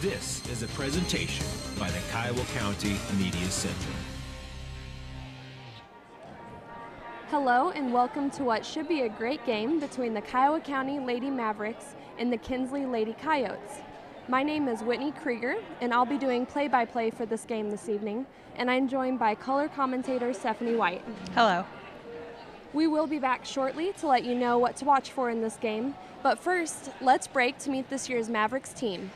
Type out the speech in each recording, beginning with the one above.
This is a presentation by the Kiowa County Media Center. Hello and welcome to what should be a great game between the Kiowa County Lady Mavericks and the Kinsley Lady Coyotes. My name is Whitney Krieger and I'll be doing play-by-play for this game this evening, and I'm joined by color commentator Stephanie White. Hello. We will be back shortly to let you know what to watch for in this game, but first, let's break to meet this year's Mavericks team.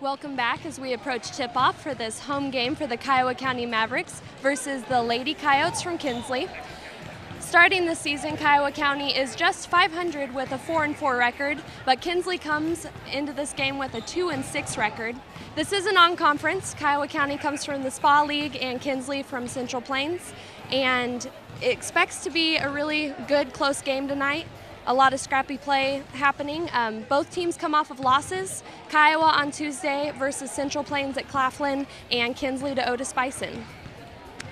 Welcome back as we approach tip-off for this home game for the Kiowa County Mavericks versus the Lady Coyotes from Kinsley. Starting this season, Kiowa County is just 500 with a 4-4 record, but Kinsley comes into this game with a 2-6 record. This is a non-conference. Kiowa County comes from the Spa League and Kinsley from Central Plains, and it expects to be a really good, close game tonight. A lot of scrappy play happening. Both teams come off of losses. Kiowa on Tuesday versus Central Plains at Claflin, and Kinsley to Otis Bison.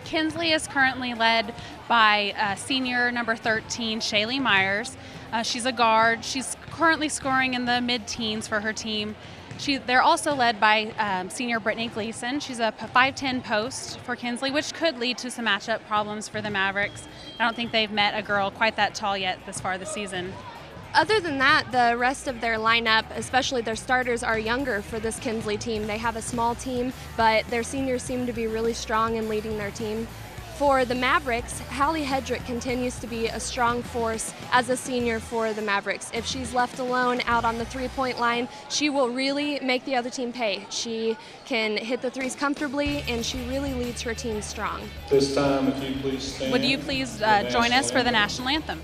Kinsley is currently led by senior number 13, Shaylee Myers. She's a guard. She's currently scoring in the mid-teens for her team. They're also led by senior Brittany Gleason. She's a 5'10" post for Kinsley, which could lead to some matchup problems for the Mavericks. I don't think they've met a girl quite that tall yet this far this season. Other than that, the rest of their lineup, especially their starters, are younger for this Kinsley team. They have a small team, but their seniors seem to be really strong in leading their team. For the Mavericks, Hallie Hedrick continues to be a strong force as a senior for the Mavericks. If she's left alone out on the three-point line, she will really make the other team pay. She can hit the threes comfortably, and she really leads her team strong. This time, if you please stand. Would you please join us for the national anthem?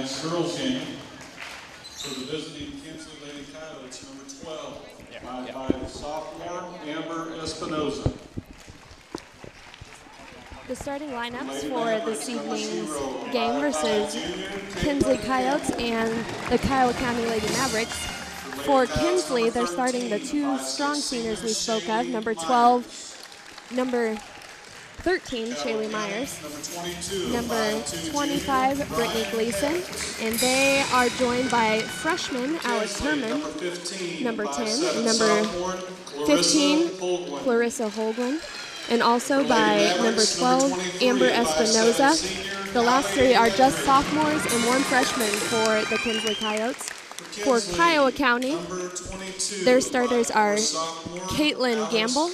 tonight's girls game for the visiting Kinsley Lady Coyotes, number 12, by sophomore Amber Espinoza. The starting lineups for this evening's game versus Kinsley Coyotes and the Kiowa County Lady Mavericks. For Kinsley, they're starting the two strong seniors we spoke of, number 12, number 13, Shaylee Myers, number 25, Brittany Gleason, and they are joined by freshman Alex Herman, number 10, and number 15, Clarissa Holguin, and also by number 12, Amber Espinoza. The last three are just sophomores and one freshman for the Kinsley Coyotes. For Kiowa County, their starters are Caitlin Gamble,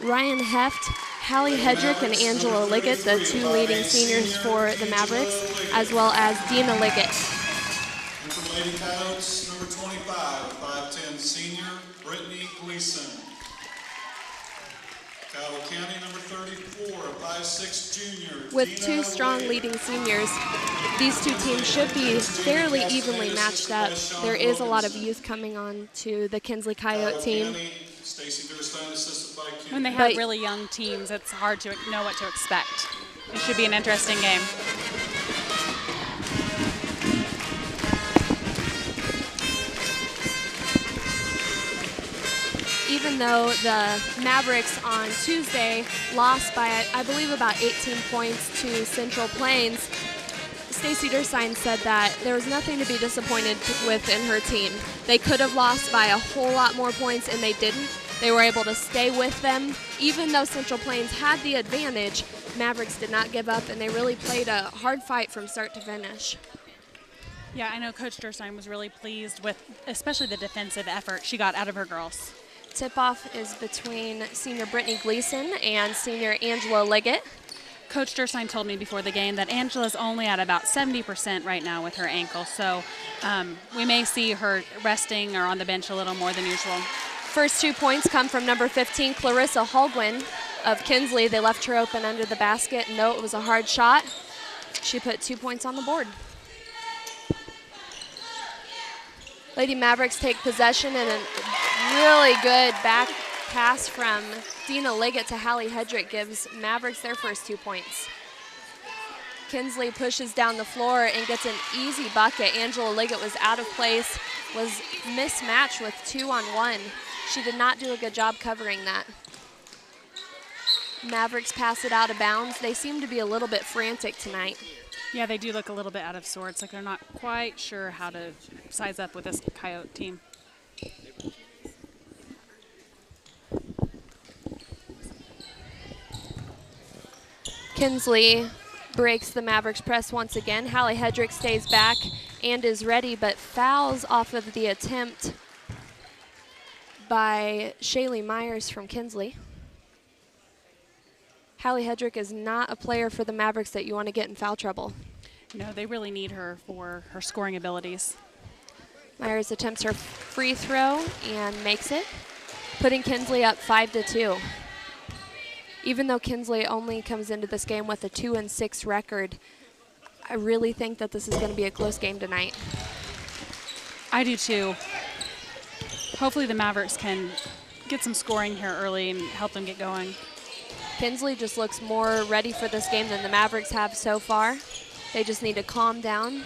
Ryan Heft, Hallie Hedrick, and Angela Liggett, the two leading seniors for the Mavericks, as well as Dina Liggett. And for the Lady Coyotes, number 25, 5'10" senior, Brittany Gleason. Kiowa County, number 34, 5'6" junior, With Dina two strong Liggett. leading seniors, these two teams should be fairly evenly matched up. There is a lot of youth coming on to the Kinsley Coyote team. When they have really young teams, it's hard to know what to expect. It should be an interesting game. Even though the Mavericks on Tuesday lost by, I believe, about 18 points to Central Plains, Stacy Derstein said that there was nothing to be disappointed with in her team. They could have lost by a whole lot more points, and they didn't. They were able to stay with them. Even though Central Plains had the advantage, Mavericks did not give up, and they really played a hard fight from start to finish. Yeah, I know Coach Derstein was really pleased with especially the defensive effort she got out of her girls. Tip-off is between senior Brittany Gleason and senior Angela Liggett. Coach Derstein told me before the game that Angela's only at about 70% right now with her ankle, so we may see her resting or on the bench a little more than usual. First 2 points come from number 15, Clarissa Holguin of Kinsley. They left her open under the basket. No, it was a hard shot. She put 2 points on the board. Lady Mavericks take possession, and a really good back pass from Dina Liggett to Hallie Hedrick gives Mavericks their first 2 points. Kinsley pushes down the floor and gets an easy bucket. Angela Liggett was out of place, was mismatched with 2-on-1. She did not do a good job covering that. Mavericks pass it out of bounds. They seem to be a little bit frantic tonight. Yeah, they do look a little bit out of sorts, like they're not quite sure how to size up with this Coyote team. Kinsley breaks the Mavericks press once again. Hallie Hedrick stays back and is ready, but fouls off of the attempt by Shaylee Myers from Kinsley. Hallie Hedrick is not a player for the Mavericks that you want to get in foul trouble. No, they really need her for her scoring abilities. Myers attempts her free throw and makes it, putting Kinsley up 5-2. Even though Kinsley only comes into this game with a 2-6 record, I really think that this is going to be a close game tonight. I do too. Hopefully the Mavericks can get some scoring here early and help them get going. Kinsley just looks more ready for this game than the Mavericks have so far. They just need to calm down,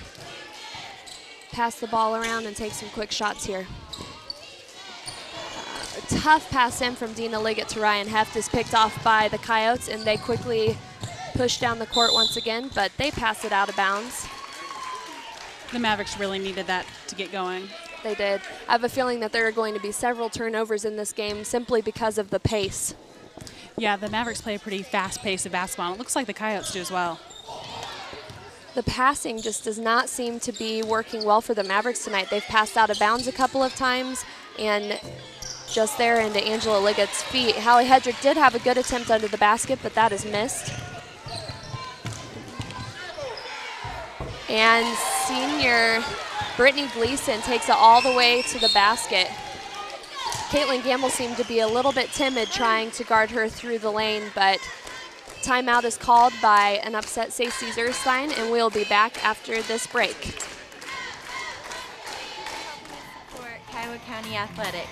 pass the ball around, and take some quick shots here. A tough pass in from Dina Liggett to Ryan Heft is picked off by the Coyotes, and they quickly push down the court once again, but they pass it out of bounds. The Mavericks really needed that to get going. They did. I have a feeling that there are going to be several turnovers in this game simply because of the pace. Yeah, the Mavericks play a pretty fast pace of basketball. It looks like the Coyotes do as well. The passing just does not seem to be working well for the Mavericks tonight. They've passed out of bounds a couple of times, and just there into Angela Liggett's feet. Hallie Hedrick did have a good attempt under the basket, but that is missed. And senior Brittany Gleason takes it all the way to the basket. Caitlin Gamble seemed to be a little bit timid trying to guard her through the lane, but timeout is called by an upset Stacey Zerstein, and we'll be back after this break. Kiowa County Athletics.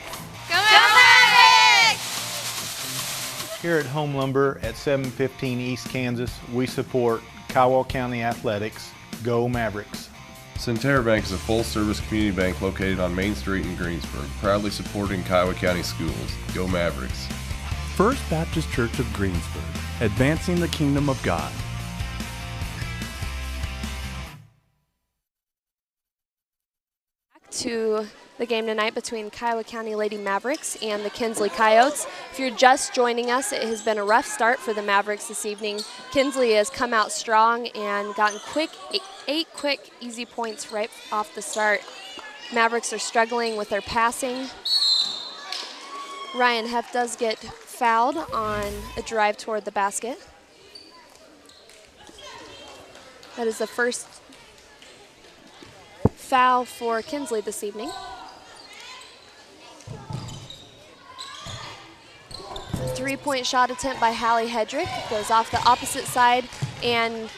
Go Mavericks! Here at Home Lumber at 715 East Kansas, we support Kiowa County Athletics. Go Mavericks! Centerra Bank is a full-service community bank located on Main Street in Greensburg, proudly supporting Kiowa County schools. Go Mavericks! First Baptist Church of Greensburg, advancing the kingdom of God. To the game tonight between Kiowa County Lady Mavericks and the Kinsley Coyotes. If you're just joining us, it has been a rough start for the Mavericks this evening. Kinsley has come out strong and gotten eight quick, easy points right off the start. Mavericks are struggling with their passing. Ryan Heff does get fouled on a drive toward the basket. That is the first foul for Kinsley this evening. Three-point shot attempt by Hallie Hedrick goes off the opposite side, and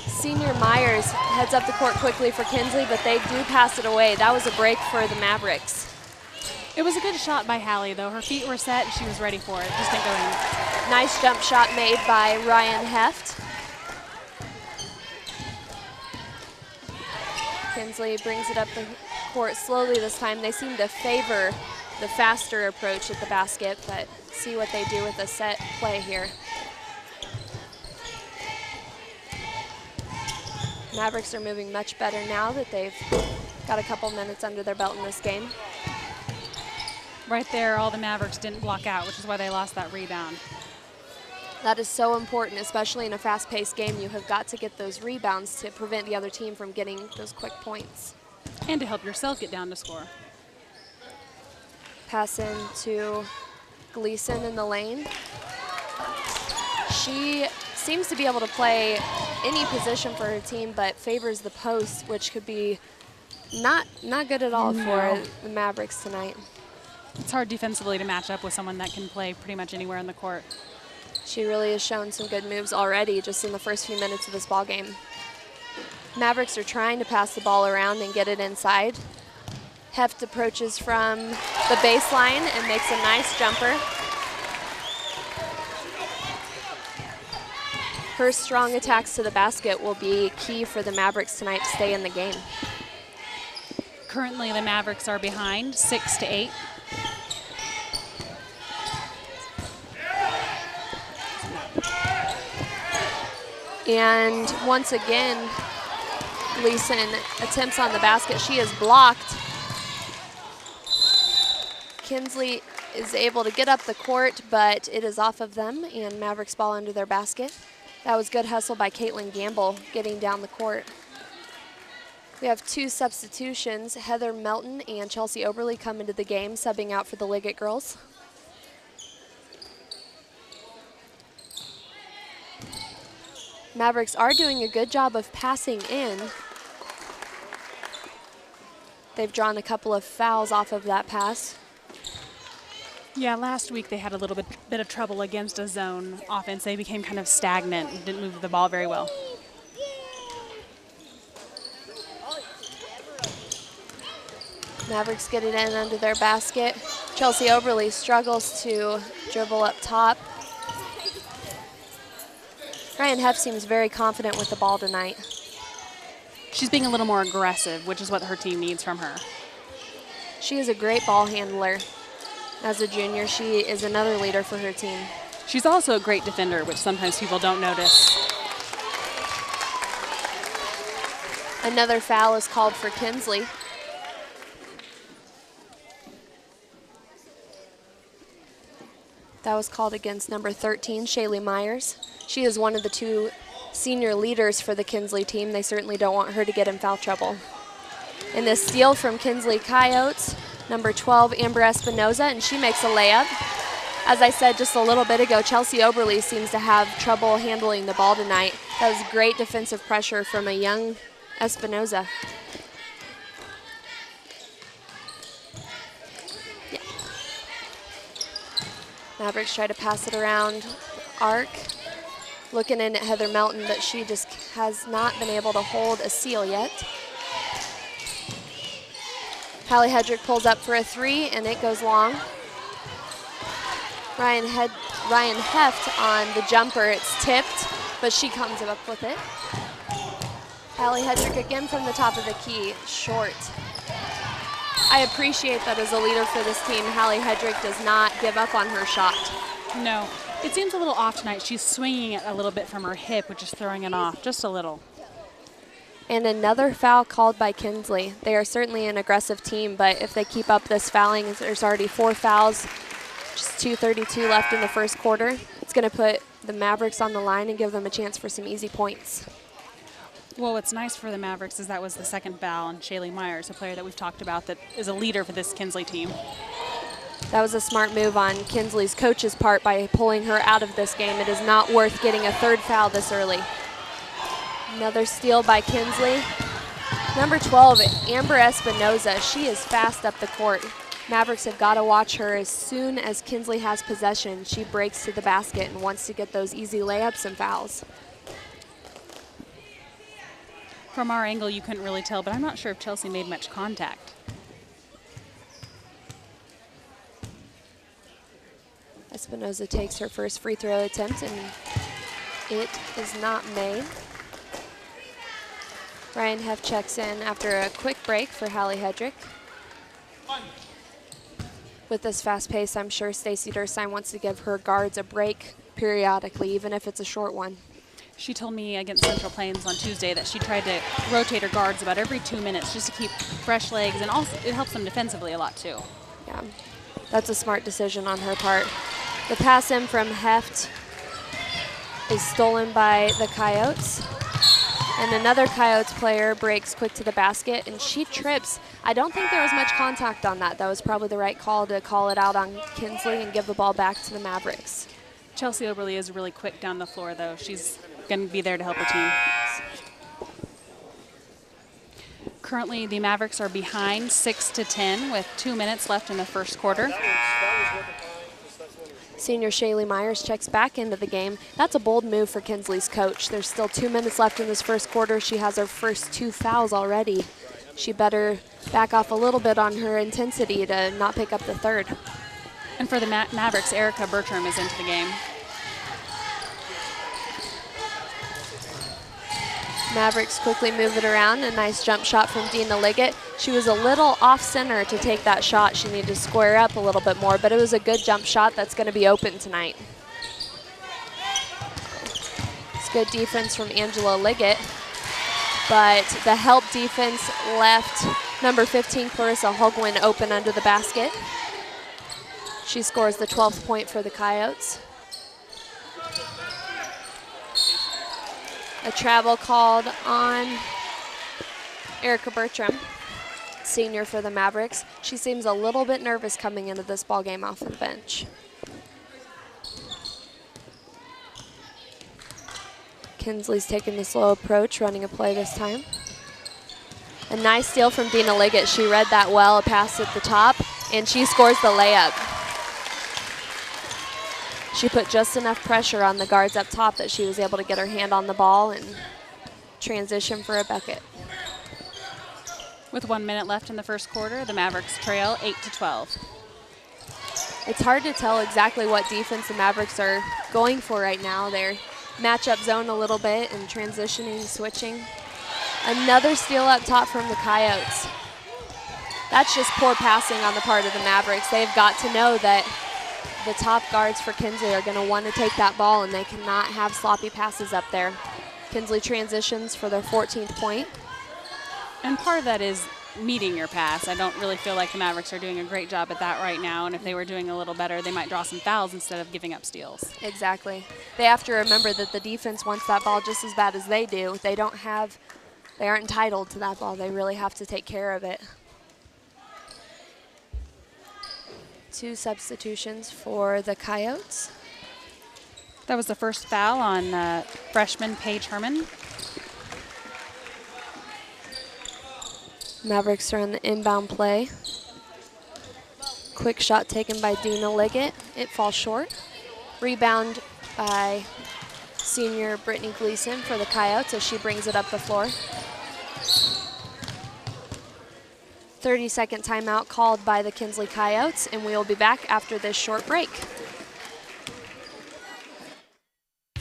senior Myers heads up the court quickly for Kinsley, but they do pass it away. That was a break for the Mavericks. It was a good shot by Hallie, though. Her feet were set and she was ready for it. Just didn't go in. Nice jump shot made by Ryan Heft. Kinsley brings it up the court slowly this time. They seem to favor the faster approach at the basket, but see what they do with the set play here. Mavericks are moving much better now that they've got a couple minutes under their belt in this game. Right there, all the Mavericks didn't block out, which is why they lost that rebound. That is so important, especially in a fast-paced game. You have got to get those rebounds to prevent the other team from getting those quick points. And to help yourself get down to score. Pass in to Gleason in the lane. She seems to be able to play any position for her team, but favors the post, which could be not good at all for the Mavericks tonight. It's hard defensively to match up with someone that can play pretty much anywhere in the court. She really has shown some good moves already just in the first few minutes of this ball game. Mavericks are trying to pass the ball around and get it inside. Heft approaches from the baseline and makes a nice jumper. Her strong attacks to the basket will be key for the Mavericks tonight to stay in the game. Currently, the Mavericks are behind 6-8. And once again, Gleason attempts on the basket. She is blocked. Kinsley is able to get up the court, but it is off of them, and Mavericks ball under their basket. That was good hustle by Caitlin Gamble getting down the court. We have two substitutions. Heather Melton and Chelsea Oberly come into the game, subbing out for the Liggett girls. Mavericks are doing a good job of passing in. They've drawn a couple of fouls off of that pass. Yeah, last week they had a little bit of trouble against a zone offense. They became kind of stagnant and didn't move the ball very well. Mavericks get it in under their basket. Chelsea Oberly struggles to dribble up top. Ryan Heff seems very confident with the ball tonight. She's being a little more aggressive, which is what her team needs from her. She is a great ball handler. As a junior, she is another leader for her team. She's also a great defender, which sometimes people don't notice. Another foul is called for Kinsley. That was called against number 13, Shaylee Myers. She is one of the two senior leaders for the Kinsley team. They certainly don't want her to get in foul trouble. And the steal from Kinsley Coyotes, number 12, Amber Espinoza, and she makes a layup. As I said just a little bit ago, Chelsea Oberly seems to have trouble handling the ball tonight. That was great defensive pressure from a young Espinoza. Yeah. Mavericks try to pass it around arc. Looking in at Heather Melton, but she just has not been able to hold a seal yet. Hallie Hedrick pulls up for a 3, and it goes long. Ryan Heft on the jumper. It's tipped, but she comes up with it. Hallie Hedrick again from the top of the key, short. I appreciate that as a leader for this team, Hallie Hedrick does not give up on her shot. No, it seems a little off tonight. She's swinging it a little bit from her hip, which is throwing it off just a little. And another foul called by Kinsley. They are certainly an aggressive team, but if they keep up this fouling, there's already 4 fouls, just 2:32 left in the first quarter. It's going to put the Mavericks on the line and give them a chance for some easy points. Well, what's nice for the Mavericks is that was the second foul on Shaylee Myers, a player that we've talked about that is a leader for this Kinsley team. That was a smart move on Kinsley's coach's part by pulling her out of this game. It is not worth getting a 3rd foul this early. Another steal by Kinsley. Number 12, Amber Espinoza. She is fast up the court. Mavericks have got to watch her. As soon as Kinsley has possession, she breaks to the basket and wants to get those easy layups and fouls. From our angle, you couldn't really tell, but I'm not sure if Chelsea made much contact. Espinoza takes her first free throw attempt, and it is not made. Ryan Heft checks in after a quick break for Hallie Hedrick. With this fast pace, I'm sure Stacey Dursheim wants to give her guards a break periodically, even if it's a short one. She told me against Central Plains on Tuesday that she tried to rotate her guards about every 2 minutes just to keep fresh legs, and also it helps them defensively a lot too. Yeah, that's a smart decision on her part. The pass in from Heft is stolen by the Coyotes. And another Coyotes player breaks quick to the basket, and she trips. I don't think there was much contact on that. That was probably the right call to call it out on Kinsley and give the ball back to the Mavericks. Chelsea Oberly is really quick down the floor, though. She's going to be there to help her team. Currently, the Mavericks are behind 6-10 with 2 minutes left in the first quarter. Senior Shaylee Myers checks back into the game. That's a bold move for Kinsley's coach. There's still 2 minutes left in this first quarter. She has her first 2 fouls already. She better back off a little bit on her intensity to not pick up the 3rd. And for the Mavericks, Erica Bertram is into the game. Mavericks quickly move it around. A nice jump shot from Dina Liggett. She was a little off center to take that shot. She needed to square up a little bit more, but it was a good jump shot that's going to be open tonight. It's good defense from Angela Liggett, but the help defense left number 15, Clarissa Hogwin, open under the basket. She scores the 12th point for the Coyotes. A travel called on Erica Bertram, senior for the Mavericks. She seems a little bit nervous coming into this ball game off the bench. Kinsley's taking the slow approach, running a play this time. A nice steal from Dina Liggett. She read that well, a pass at the top, and she scores the layup. She put just enough pressure on the guards up top that she was able to get her hand on the ball and transition for a bucket. With 1 minute left in the first quarter, the Mavericks trail 8-12. It's hard to tell exactly what defense the Mavericks are going for right now. They're match-up zone a little bit and transitioning, switching. Another steal up top from the Coyotes. That's just poor passing on the part of the Mavericks. They've got to know that the top guards for Kinsley are going to want to take that ball, and they cannot have sloppy passes up there. Kinsley transitions for their 14th point. And part of that is meeting your pass. I don't really feel like the Mavericks are doing a great job at that right now, and if they were doing a little better, they might draw some fouls instead of giving up steals. Exactly. They have to remember that the defense wants that ball just as bad as they do. They aren't entitled to that ball. They really have to take care of it. 2 substitutions for the Coyotes. That was the first foul on freshman Paige Herman. Mavericks are on the inbound play. Quick shot taken by Dina Liggett. It falls short. Rebound by senior Brittany Gleason for the Coyotes as she brings it up the floor. 30-second timeout called by the Kinsley Coyotes, and we will be back after this short break.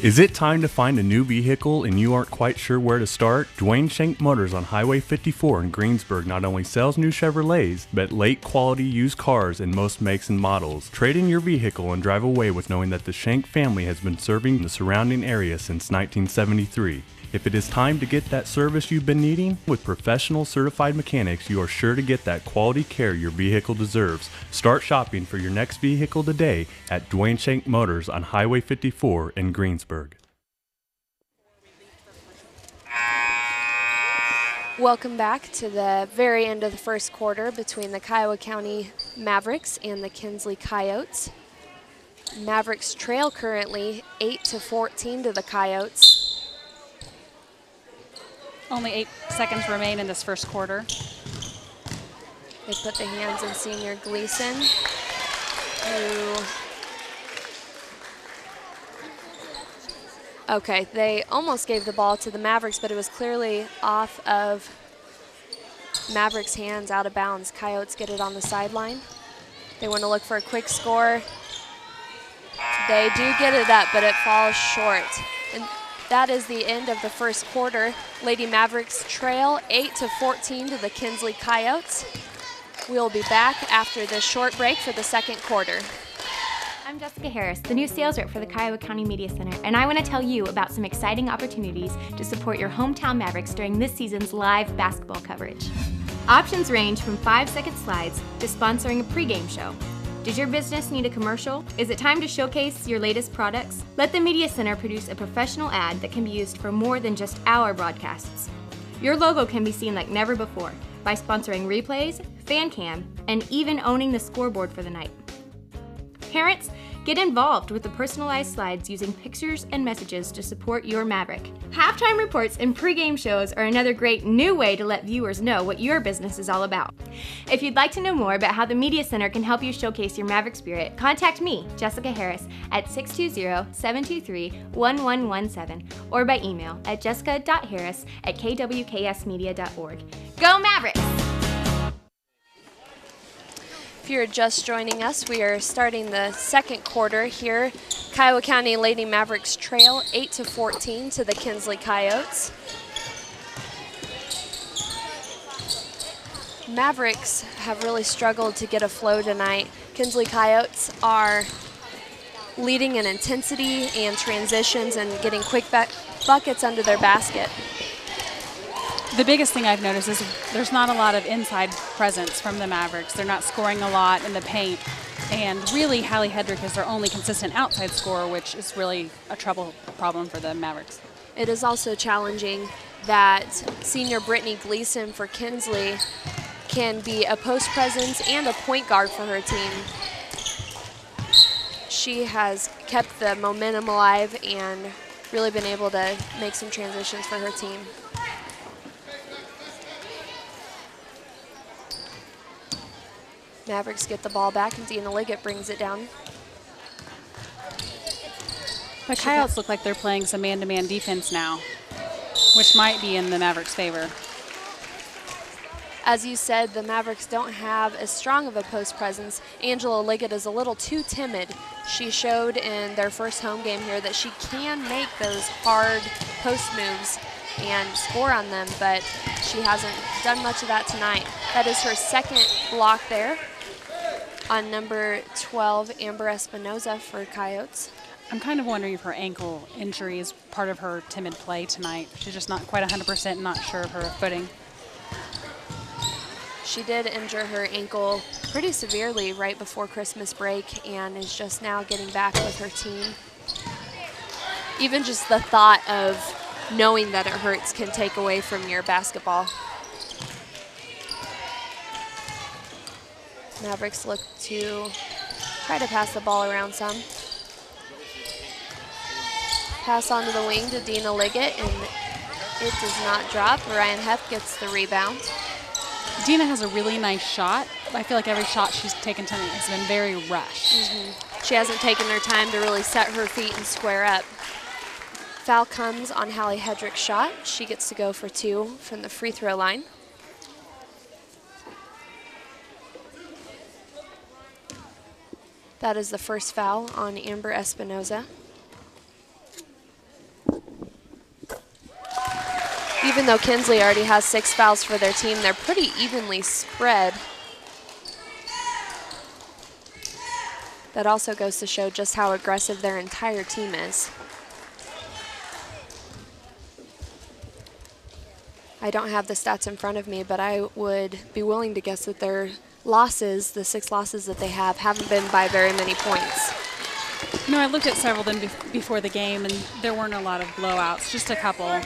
Is it time to find a new vehicle and you aren't quite sure where to start? Dwayne Shank Motors on Highway 54 in Greensburg not only sells new Chevrolets, but late quality used cars in most makes and models. Trade in your vehicle and drive away with knowing that the Shank family has been serving the surrounding area since 1973. If it is time to get that service you've been needing, with professional certified mechanics, you are sure to get that quality care your vehicle deserves. Start shopping for your next vehicle today at Dwayne Shank Motors on Highway 54 in Greensburg. Welcome back to the very end of the first quarter between the Kiowa County Mavericks and the Kinsley Coyotes. Mavericks trail currently 8-14 to the Coyotes. Only 8 seconds remain in this first quarter. They put the hands in senior Gleason, okay, they almost gave the ball to the Mavericks, but it was clearly off of Mavericks' hands, out of bounds. Coyotes get it on the sideline. They want to look for a quick score. They do get it up, but it falls short. And that is the end of the first quarter. Lady Mavericks trail 8-14 to the Kinsley Coyotes. We'll be back after this short break for the second quarter. I'm Jessica Harris, the new sales rep for the Kiowa County Media Center, and I want to tell you about some exciting opportunities to support your hometown Mavericks during this season's live basketball coverage. Options range from 5-second slides to sponsoring a pregame show. Does your business need a commercial? Is it time to showcase your latest products? Let the Media Center produce a professional ad that can be used for more than just our broadcasts. Your logo can be seen like never before by sponsoring replays, fan cam, and even owning the scoreboard for the night. Parents, get involved with the personalized slides using pictures and messages to support your Maverick. Halftime reports and pregame shows are another great new way to let viewers know what your business is all about. If you'd like to know more about how the Media Center can help you showcase your Maverick spirit, contact me, Jessica Harris, at 620-723-1117 or by email at jessica.harris@kwksmedia.org. Go Mavericks! If you're just joining us, we are starting the second quarter here. Kiowa County Lady Mavericks trail 8-14 to the Kinsley Coyotes. Mavericks have really struggled to get a flow tonight. Kinsley Coyotes are leading in intensity and transitions and getting quick buckets under their basket. The biggest thing I've noticed is there's not a lot of inside presence from the Mavericks. They're not scoring a lot in the paint. And really, Hallie Hedrick is their only consistent outside scorer, which is really a problem for the Mavericks. It is also challenging that senior Brittany Gleason for Kinsley can be a post presence and a point guard for her team. She has kept the momentum alive and really been able to make some transitions for her team. Mavericks get the ball back, and Dina Liggett brings it down. The Coyotes look like they're playing some man-to-man defense now, which might be in the Mavericks' favor. As you said, the Mavericks don't have as strong of a post presence. Angela Liggett is a little too timid. She showed in their first home game here that she can make those hard post moves and score on them, but she hasn't done much of that tonight. That is her second block there on number 12, Amber Espinoza for Coyotes. I'm kind of wondering if her ankle injury is part of her timid play tonight. She's just not quite 100%, not sure of her footing. She did injure her ankle pretty severely right before Christmas break and is just now getting back with her team. Even just the thought of knowing that it hurts can take away from your basketball. Mavericks look to try to pass the ball around some. Pass onto the wing to Dina Liggett, and it does not drop. Ryan Heft gets the rebound. Dina has a really nice shot. I feel like every shot she's taken tonight has been very rushed. She hasn't taken her time to really set her feet and square up. Foul comes on Hallie Hedrick's shot. She gets to go for 2 from the free throw line. That is the first foul on Amber Espinoza. Even though Kinsley already has 6 fouls for their team, they're pretty evenly spread. That also goes to show just how aggressive their entire team is. I don't have the stats in front of me, but I would be willing to guess that their losses, the 6 losses that they have, haven't been by very many points. You know, I looked at several of them before the game, and there weren't a lot of blowouts, just a couple.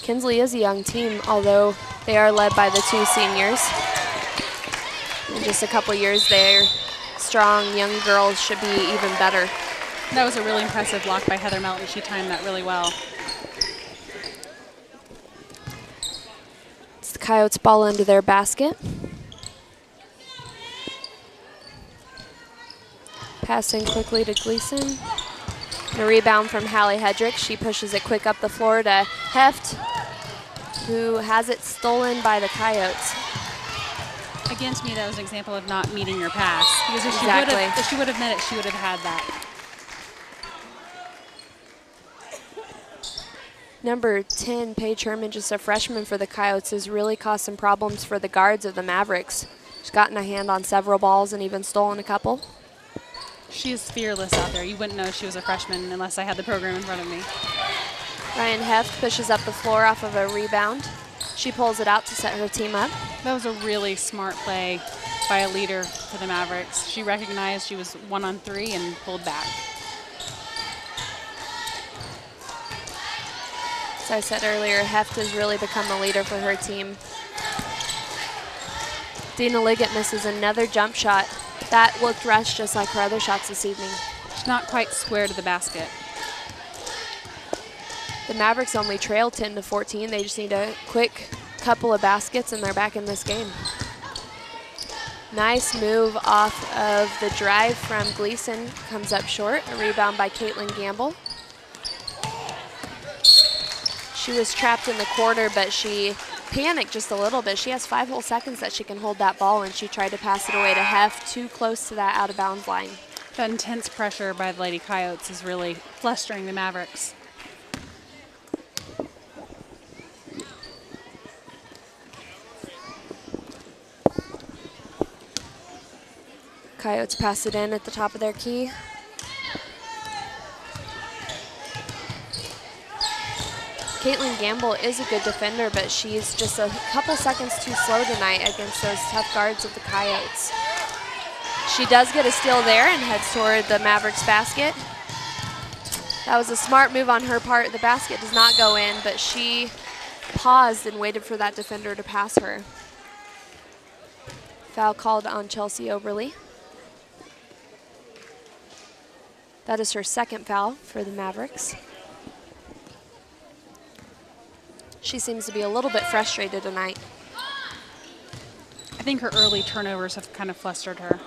Kinsley is a young team, although they are led by the 2 seniors. In just a couple years, their strong young girls should be even better. That was a really impressive block by Heather Melton. She timed that really well. It's the Coyotes' ball into their basket. Passing quickly to Gleason. And a rebound from Hallie Hedrick. She pushes it quick up the floor to Heft, who has it stolen by the Coyotes. Again, to me, that was an example of not meeting your pass. Because if she would have met it, she would have had that. Number 10, Paige Herman, just a freshman for the Coyotes, has really caused some problems for the guards of the Mavericks. She's gotten a hand on several balls and even stolen a couple. She is fearless out there. You wouldn't know she was a freshman unless I had the program in front of me. Ryan Heft pushes up the floor off of a rebound. She pulls it out to set her team up. That was a really smart play by a leader for the Mavericks. She recognized she was 1-on-3 and pulled back. As I said earlier, Heft has really become a leader for her team. Dina Liggett misses another jump shot. That looked rushed just like her other shots this evening. She's not quite square to the basket. The Mavericks only trail 10-14. They just need a quick couple of baskets and they're back in this game. Nice move off of the drive from Gleason. Comes up short. A rebound by Caitlin Gamble. She was trapped in the corner, but she panicked just a little bit. She has 5 whole seconds that she can hold that ball, and she tried to pass it away to Heft, too close to that out-of-bounds line. That intense pressure by the Lady Coyotes is really flustering the Mavericks. Coyotes pass it in at the top of their key. Caitlin Gamble is a good defender, but she's just a couple seconds too slow tonight against those tough guards of the Coyotes. She does get a steal there and heads toward the Mavericks basket. That was a smart move on her part. The basket does not go in, but she paused and waited for that defender to pass her. Foul called on Chelsea Oberly. That is her second foul for the Mavericks. She seems to be a little bit frustrated tonight. I think her early turnovers have kind of flustered her.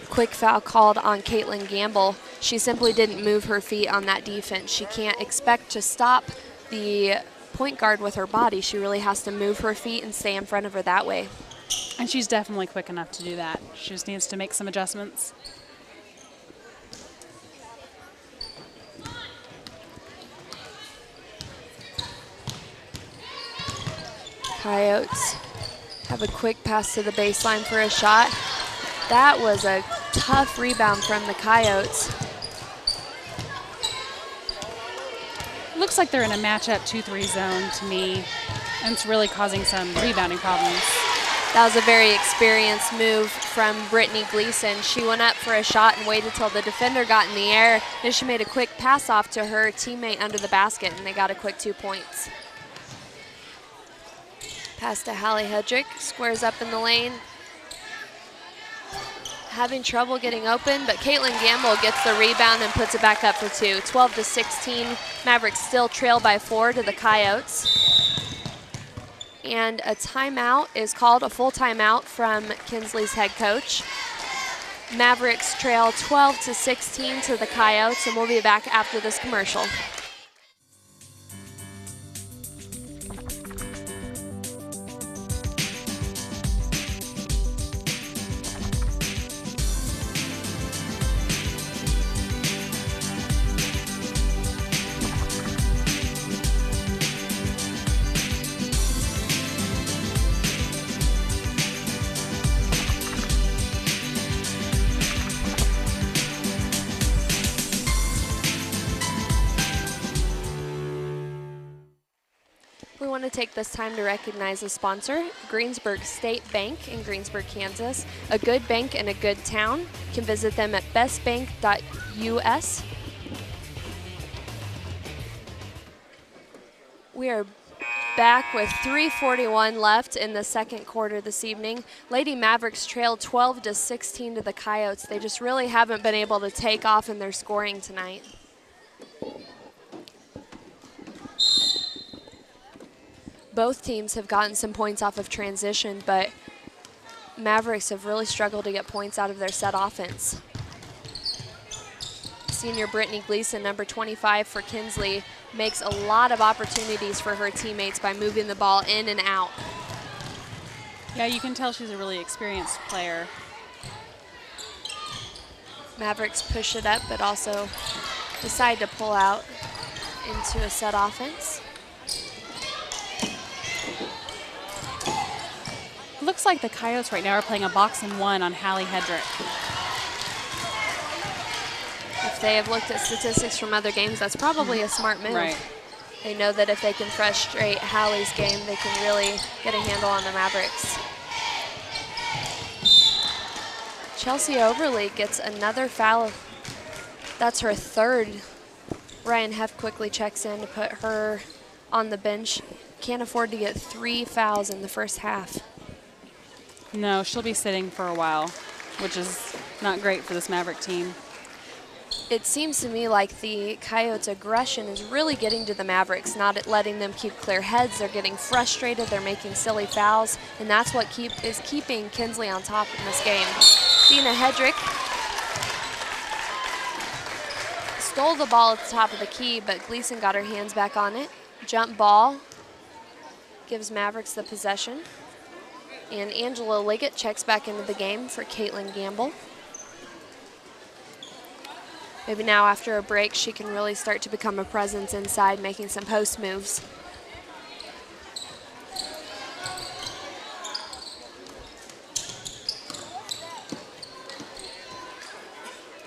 Quick foul called on Caitlin Gamble. She simply didn't move her feet on that defense. She can't expect to stop the point guard with her body. She really has to move her feet and stay in front of her that way. And she's definitely quick enough to do that. She just needs to make some adjustments. Coyotes have a quick pass to the baseline for a shot. That was a tough rebound from the Coyotes. Looks like they're in a matchup 2-3 zone to me, and it's really causing some rebounding problems. That was a very experienced move from Brittany Gleason. She went up for a shot and waited till the defender got in the air. Then she made a quick pass off to her teammate under the basket, and they got a quick 2 points. Pass to Hallie Hedrick, squares up in the lane. Having trouble getting open, but Caitlin Gamble gets the rebound and puts it back up for 2. 12-16, Mavericks still trail by 4 to the Coyotes. And a timeout is called, a full timeout from Kinsley's head coach. Mavericks trail 12-16 to the Coyotes, and we'll be back after this commercial. We want to take this time to recognize a sponsor, Greensburg State Bank in Greensburg, Kansas. A good bank in a good town. You can visit them at bestbank.us. We are back with 3:41 left in the second quarter this evening. Lady Mavericks trail 12-16 to the Coyotes. They just really haven't been able to take off in their scoring tonight. Both teams have gotten some points off of transition, but Mavericks have really struggled to get points out of their set offense. Senior Brittany Gleason, number 25 for Kinsley, makes a lot of opportunities for her teammates by moving the ball in and out. Yeah, you can tell she's a really experienced player. Mavericks push it up, but also decide to pull out into a set offense. Looks like the Coyotes right now are playing a box and one on Hallie Hedrick. If they have looked at statistics from other games, that's probably a smart move. Right. They know that if they can frustrate Hallie's game, they can really get a handle on the Mavericks. Chelsea Overly gets another foul. That's her third. Ryan Heff quickly checks in to put her on the bench. Can't afford to get 3 fouls in the first half. No, she'll be sitting for a while, which is not great for this Maverick team. It seems to me like the Coyotes' aggression is really getting to the Mavericks, not letting them keep clear heads. They're getting frustrated, they're making silly fouls, and that's what is keeping Kinsley on top in this game. Dina Hedrick stole the ball at the top of the key, but Gleason got her hands back on it. Jump ball gives Mavericks the possession. And Angela Liggett checks back into the game for Caitlin Gamble. Maybe now after a break, she can really start to become a presence inside, making some post moves.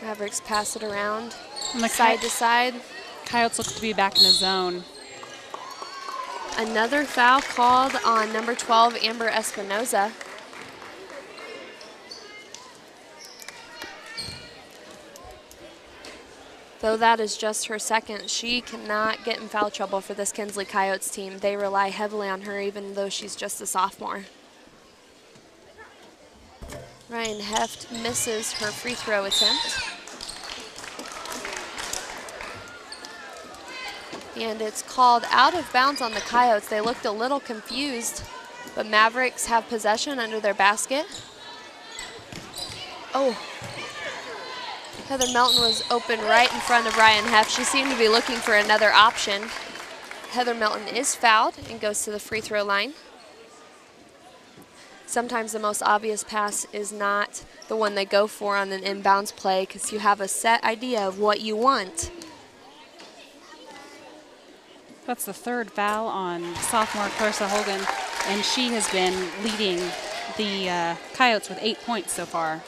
Mavericks pass it around, side to side. Coyotes look to be back in the zone. Another foul called on number 12, Amber Espinoza. Though that is just her second, she cannot get in foul trouble for this Kinsley Coyotes team. They rely heavily on her even though she's just a sophomore. Ryan Heft misses her free throw attempt. And it's called out of bounds on the Coyotes. They looked a little confused, but Mavericks have possession under their basket. Oh. Heather Melton was open right in front of Ryan Heff. She seemed to be looking for another option. Heather Melton is fouled and goes to the free throw line. Sometimes the most obvious pass is not the one they go for on an inbounds play because you have a set idea of what you want. That's the third foul on sophomore Clarissa Hogan, and she has been leading the Coyotes with 8 points so far.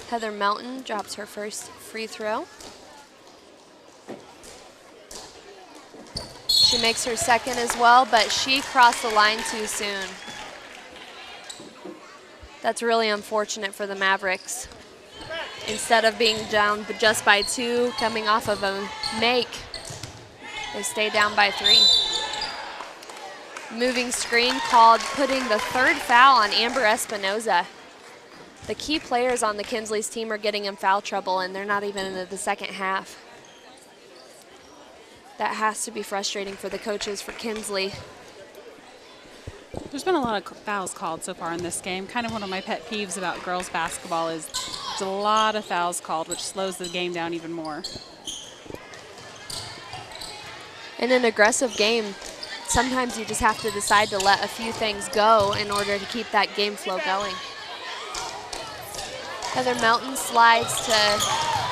Heather Melton drops her first free throw. She makes her second as well, but she crossed the line too soon. That's really unfortunate for the Mavericks. Instead of being down just by 2, coming off of a make, they stay down by 3. Moving screen called, putting the third foul on Amber Espinoza. The key players on the Kinsley's team are getting in foul trouble, and they're not even in the second half. That has to be frustrating for the coaches for Kinsley. There's been a lot of fouls called so far in this game. Kind of one of my pet peeves about girls basketball is there's a lot of fouls called, which slows the game down even more. In an aggressive game, sometimes you just have to decide to let a few things go in order to keep that game flow going. Heather Melton slides to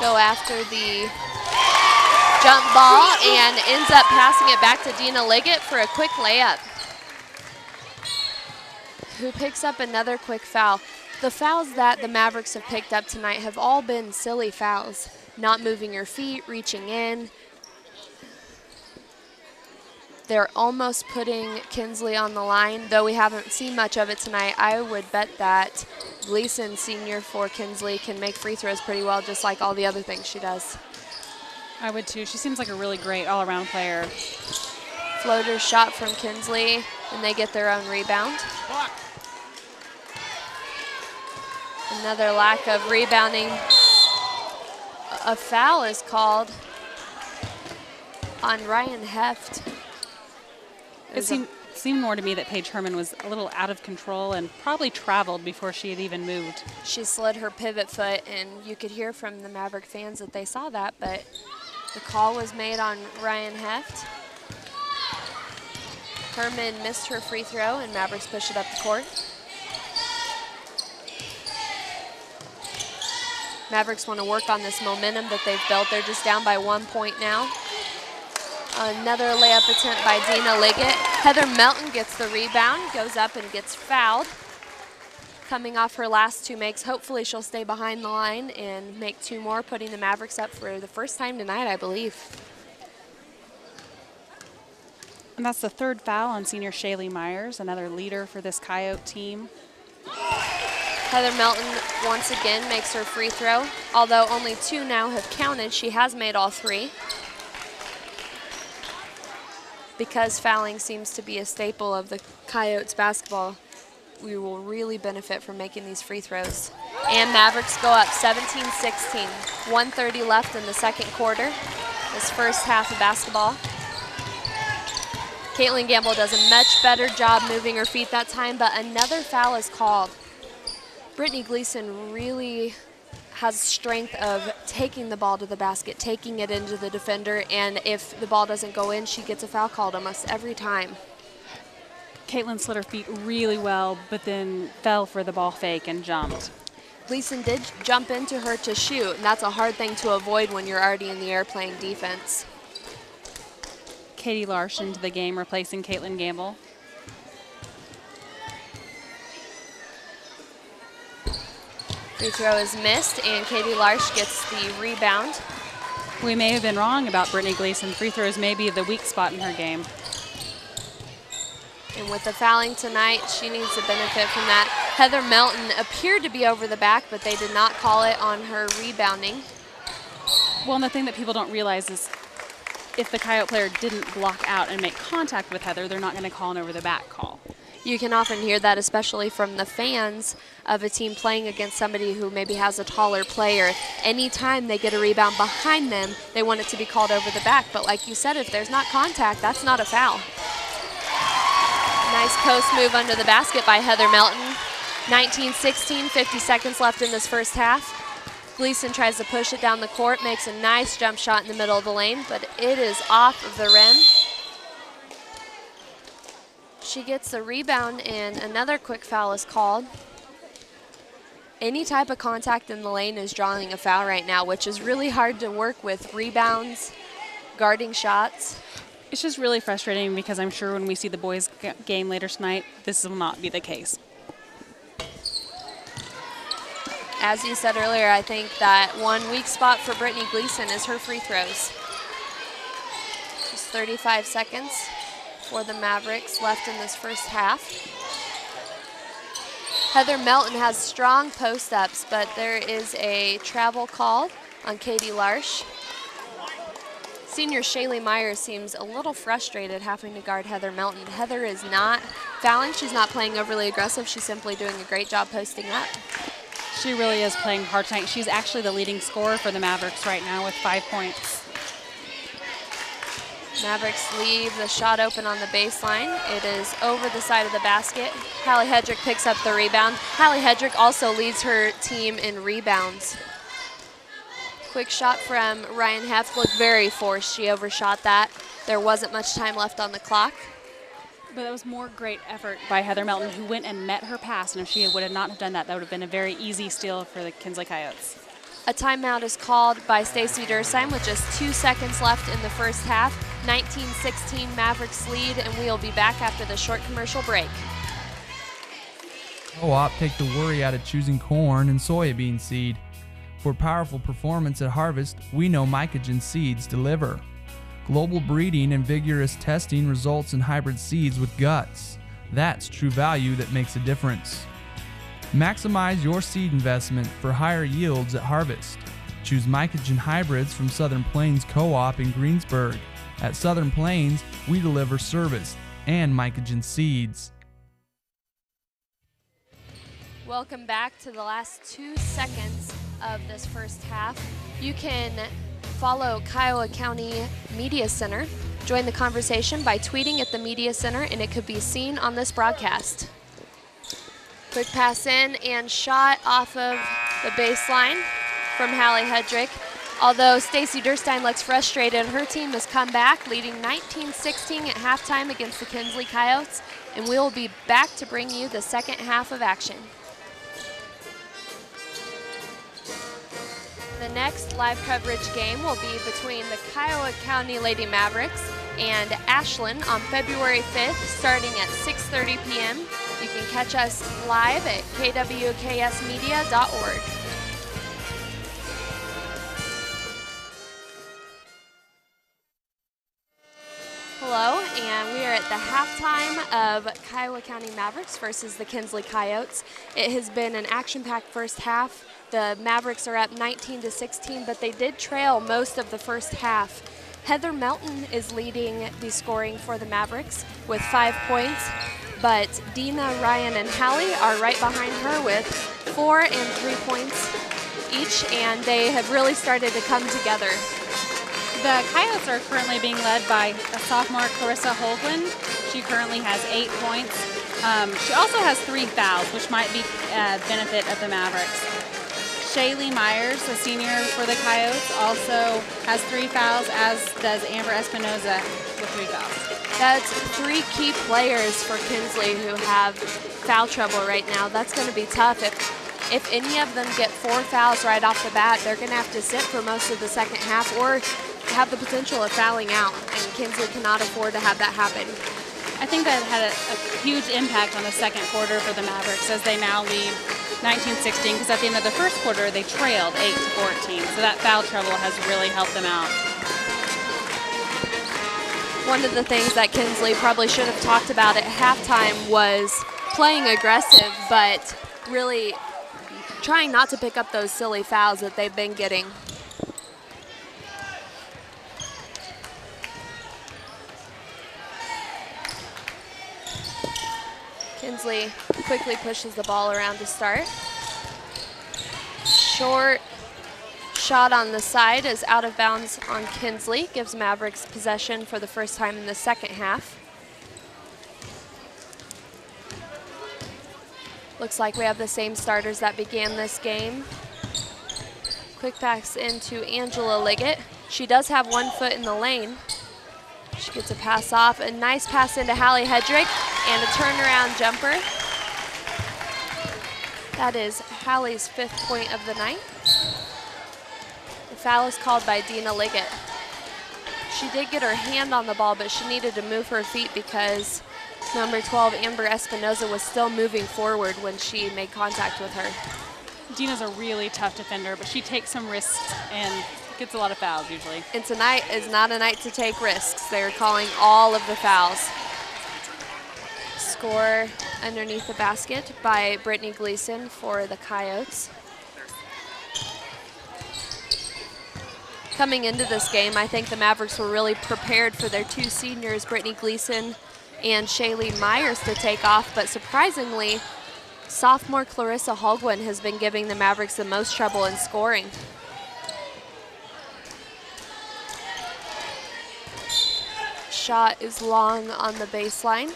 go after the jump ball and ends up passing it back to Dina Liggett for a quick layup, who picks up another quick foul. The fouls that the Mavericks have picked up tonight have all been silly fouls. Not moving your feet, reaching in. They're almost putting Kinsley on the line, though we haven't seen much of it tonight. I would bet that Gleason, senior for Kinsley, can make free throws pretty well, just like all the other things she does. I would too. She seems like a really great all-around player. Floater shot from Kinsley, and they get their own rebound. Another lack of rebounding. A foul is called on Ryan Heft. It seemed more to me that Paige Herman was a little out of control and probably traveled before she had even moved. She slid her pivot foot, and you could hear from the Maverick fans that they saw that, but the call was made on Ryan Heft. Herman missed her free throw, and Mavericks push it up the court. Mavericks want to work on this momentum that they've built. They're just down by 1 point now. Another layup attempt by Dina Liggett. Heather Melton gets the rebound, goes up and gets fouled. Coming off her last 2 makes, hopefully she'll stay behind the line and make 2 more, putting the Mavericks up for the first time tonight, I believe. And that's the 3rd foul on senior Shaylee Myers, another leader for this Coyote team. Heather Melton once again makes her free throw. Although only 2 now have counted, she has made all 3. Because fouling seems to be a staple of the Coyotes basketball, we will really benefit from making these free throws. And Mavericks go up 17-16. 1:30 left in the second quarter, this first half of basketball. Caitlin Gamble does a much better job moving her feet that time, but another foul is called. Brittany Gleason really has strength of taking the ball to the basket, taking it into the defender, and if the ball doesn't go in, she gets a foul called almost every time. Caitlin slid her feet really well, but then fell for the ball fake and jumped. Gleason did jump into her to shoot, and that's a hard thing to avoid when you're already in the air playing defense. Katie Larsh into the game, replacing Caitlin Gamble. Free throw is missed, and Katie Larsh gets the rebound. We may have been wrong about Brittany Gleason. Free throws may be the weak spot in her game. And with the fouling tonight, she needs to benefit from that. Heather Melton appeared to be over the back, but they did not call it on her rebounding. Well, and the thing that people don't realize is if the Coyote player didn't block out and make contact with Heather, they're not going to call an over the back call. You can often hear that, especially from the fans of a team playing against somebody who maybe has a taller player. Anytime they get a rebound behind them, they want it to be called over the back. But like you said, if there's not contact, that's not a foul. Nice post move under the basket by Heather Melton. 19-16, 50 seconds left in this first half. Gleason tries to push it down the court, makes a nice jump shot in the middle of the lane, but it is off of the rim. She gets the rebound, and another quick foul is called. Any type of contact in the lane is drawing a foul right now, which is really hard to work with rebounds, guarding shots. It's just really frustrating because I'm sure when we see the boys' game later tonight, this will not be the case. As you said earlier, I think that one weak spot for Brittany Gleason is her free throws. Just 35 seconds for the Mavericks left in this first half. Heather Melton has strong post-ups, but there is a travel call on Katie Larsh. Senior Shaylee Myers seems a little frustrated having to guard Heather Melton. Heather is not fouling. She's not playing overly aggressive. She's simply doing a great job posting up. She really is playing hard tonight. She's actually the leading scorer for the Mavericks right now with 5 points. Mavericks leave the shot open on the baseline. It is over the side of the basket. Hallie Hedrick picks up the rebound. Hallie Hedrick also leads her team in rebounds. Quick shot from Ryan Heft, looked very forced. She overshot that. There wasn't much time left on the clock. But that was more great effort by Heather Melton, who went and met her pass, and if she would have not have done that, that would have been a very easy steal for the Kinsley Coyotes. A timeout is called by Stacey Dursheim with just 2 seconds left in the first half. 19-16 Mavericks lead, and we'll be back after the short commercial break. Co-op take the worry out of choosing corn and soybean seed. For powerful performance at harvest, we know Mycogen seeds deliver. Global breeding and vigorous testing results in hybrid seeds with guts. That's true value that makes a difference. Maximize your seed investment for higher yields at harvest. Choose Mycogen hybrids from Southern Plains Co-op in Greensburg. At Southern Plains, we deliver service and Mycogen seeds. Welcome back to the last 2 seconds of this first half. You can follow Kiowa County Media Center. Join the conversation by tweeting at the Media Center, and it could be seen on this broadcast. Quick pass in and shot off of the baseline from Hallie Hedrick. Although Stacy Durstein looks frustrated, her team has come back, leading 19-16 at halftime against the Kinsley Coyotes, and we'll be back to bring you the second half of action. The next live coverage game will be between the Kiowa County Lady Mavericks and Ashland on February 5th, starting at 6:30 p.m. You can catch us live at kwksmedia.org. Hello, and we are at the halftime of Kiowa County Mavericks versus the Kinsley Coyotes. It has been an action-packed first half. The Mavericks are up 19-16, but they did trail most of the first half. Heather Melton is leading the scoring for the Mavericks with 5 points, but Dina, Ryan, and Hallie are right behind her with 4 and 3 points each, and they have really started to come together. The Coyotes are currently being led by a sophomore, Clarissa Holguin. She currently has 8 points. She also has 3 fouls, which might be a benefit of the Mavericks. Shaylee Myers, a senior for the Coyotes, also has 3 fouls, as does Amber Espinoza with 3 fouls. That's 3 key players for Kinsley who have foul trouble right now. That's going to be tough. If any of them get 4 fouls right off the bat, they're going to have to sit for most of the second half or have the potential of fouling out, and Kinsley cannot afford to have that happen. I think that had a huge impact on the second quarter for the Mavericks, as they now lead 19-16, because at the end of the first quarter they trailed 8-14, so that foul trouble has really helped them out. One of the things that Kinsley probably should have talked about at halftime was playing aggressive, but really trying not to pick up those silly fouls that they've been getting. Kinsley quickly pushes the ball around to start. Short shot on the side is out of bounds on Kinsley, gives Mavericks possession for the first time in the second half. Looks like we have the same starters that began this game. Quick pass into Angela Liggett. She does have 1 foot in the lane. She gets a pass off, a nice pass into Hallie Hedrick, and a turnaround jumper. That is Hallie's 5th point of the night. The foul is called by Dina Liggett. She did get her hand on the ball, but she needed to move her feet because number 12, Amber Espinoza, was still moving forward when she made contact with her. Dina's a really tough defender, but she takes some risks and gets a lot of fouls usually. And tonight is not a night to take risks. They're calling all of the fouls. Score underneath the basket by Brittany Gleason for the Coyotes. Coming into this game, I think the Mavericks were really prepared for their 2 seniors, Brittany Gleason and Shaylee Myers, to take off, but surprisingly, sophomore Clarissa Holguin has been giving the Mavericks the most trouble in scoring. Shot is long on the baseline.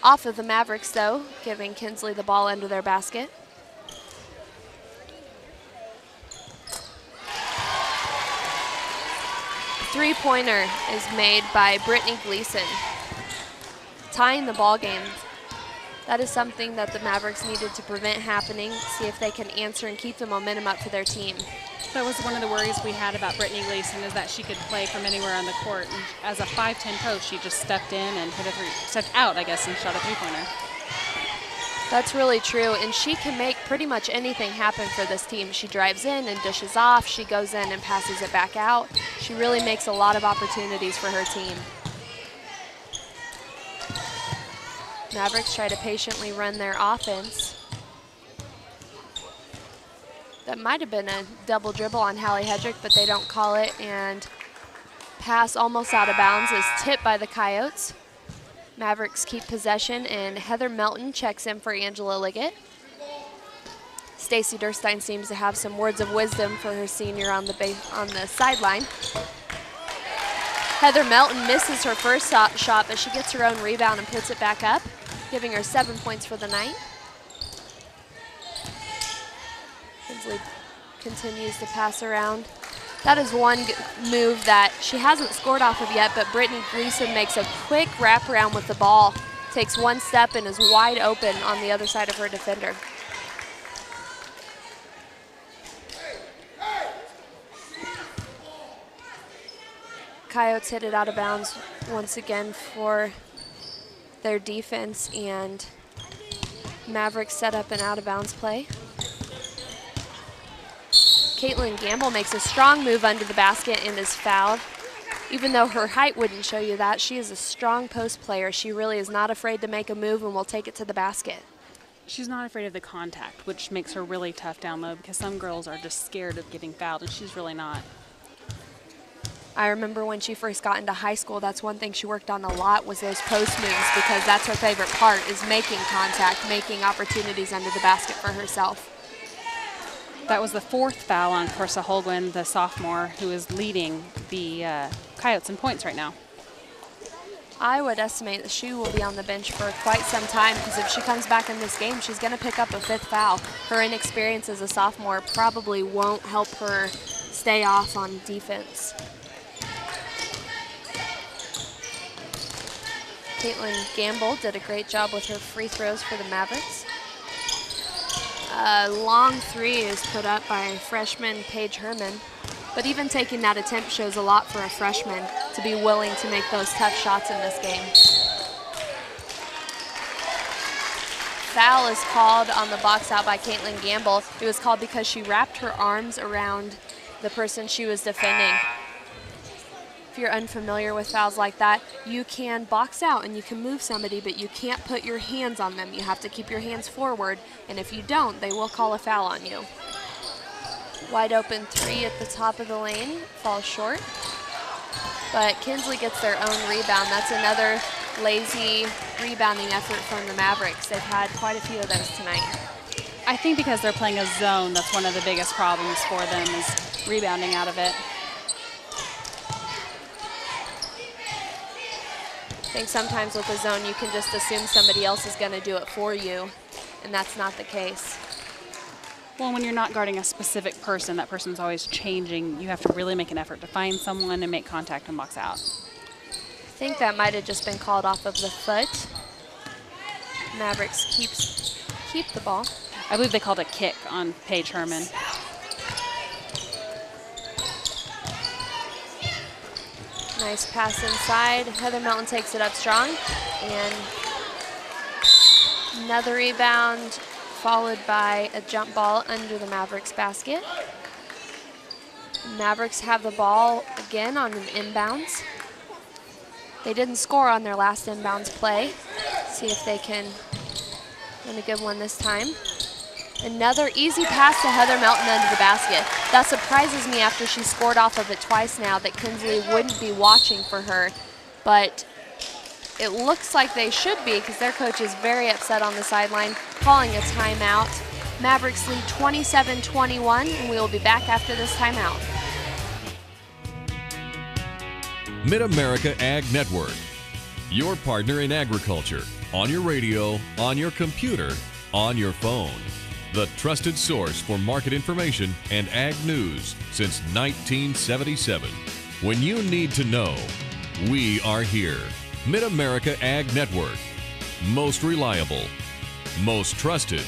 Off of the Mavericks, though, giving Kinsley the ball under their basket. Three-pointer is made by Brittany Gleason, tying the ball game. That is something that the Mavericks needed to prevent happening, see if they can answer and keep the momentum up for their team. That was one of the worries we had about Brittany Gleason, is that she could play from anywhere on the court. And as a 5'10" coach, she just stepped in and hit a stepped out, I guess, and shot a 3-pointer. That's really true, and she can make pretty much anything happen for this team. She drives in and dishes off. She goes in and passes it back out. She really makes a lot of opportunities for her team. Mavericks try to patiently run their offense. That might have been a double dribble on Hallie Hedrick, but they don't call it, and pass almost out of bounds is tipped by the Coyotes. Mavericks keep possession, and Heather Melton checks in for Angela Liggett. Stacy Durstein seems to have some words of wisdom for her senior on the sideline. Heather Melton misses her first shot, but she gets her own rebound and puts it back up, giving her 7 points for the night. Kinsley continues to pass around. That is one move that she hasn't scored off of yet, but Brittany Gleason makes a quick wraparound with the ball, takes one step and is wide open on the other side of her defender. Coyotes hit it out of bounds once again for their defense, and Mavericks set up an out of bounds play. Caitlin Gamble makes a strong move under the basket and is fouled. Even though her height wouldn't show you that, she is a strong post player. She really is not afraid to make a move and will take it to the basket. She's not afraid of the contact, which makes her really tough down low, because some girls are just scared of getting fouled, and she's really not. I remember when she first got into high school, that's one thing she worked on a lot, was those post moves, because that's her favorite part, is making contact, making opportunities under the basket for herself. That was the 4th foul on Corsa Holguin, the sophomore, who is leading the Coyotes in points right now. I would estimate that she will be on the bench for quite some time, because if she comes back in this game, she's going to pick up a 5th foul. Her inexperience as a sophomore probably won't help her stay off on defense. Caitlin Gamble did a great job with her free throws for the Mavericks. A long 3 is put up by freshman Paige Herman, but even taking that attempt shows a lot for a freshman to be willing to make those tough shots in this game. Foul is called on the box out by Caitlin Gamble. It was called because she wrapped her arms around the person she was defending. If you're unfamiliar with fouls like that, you can box out and you can move somebody, but you can't put your hands on them. You have to keep your hands forward, and if you don't, they will call a foul on you. Wide open 3 at the top of the lane, falls short. But Kinsley gets their own rebound. That's another lazy rebounding effort from the Mavericks. They've had quite a few of those tonight. I think because they're playing a zone, that's one of the biggest problems for them, is rebounding out of it. I think sometimes with a zone you can just assume somebody else is going to do it for you, and that's not the case. Well, when you're not guarding a specific person, that person's always changing. You have to really make an effort to find someone and make contact and box out. I think that might have just been called off of the foot. Mavericks keep the ball. I believe they called a kick on Paige Herman. Nice pass inside. Heather Melton takes it up strong. And another rebound, followed by a jump ball under the Mavericks basket. Mavericks have the ball again on an inbounds. They didn't score on their last inbounds play. See if they can win a good one this time. Another easy pass to Heather Melton under the basket. That surprises me after she scored off of it twice now, that Kinsley wouldn't be watching for her. But it looks like they should be, because their coach is very upset on the sideline, calling a timeout. Mavericks lead 27-21, and we will be back after this timeout. Mid-America Ag Network, your partner in agriculture, on your radio, on your computer, on your phone. The trusted source for market information and ag news since 1977. When you need to know, we are here. Mid-America Ag Network. Most reliable, most trusted,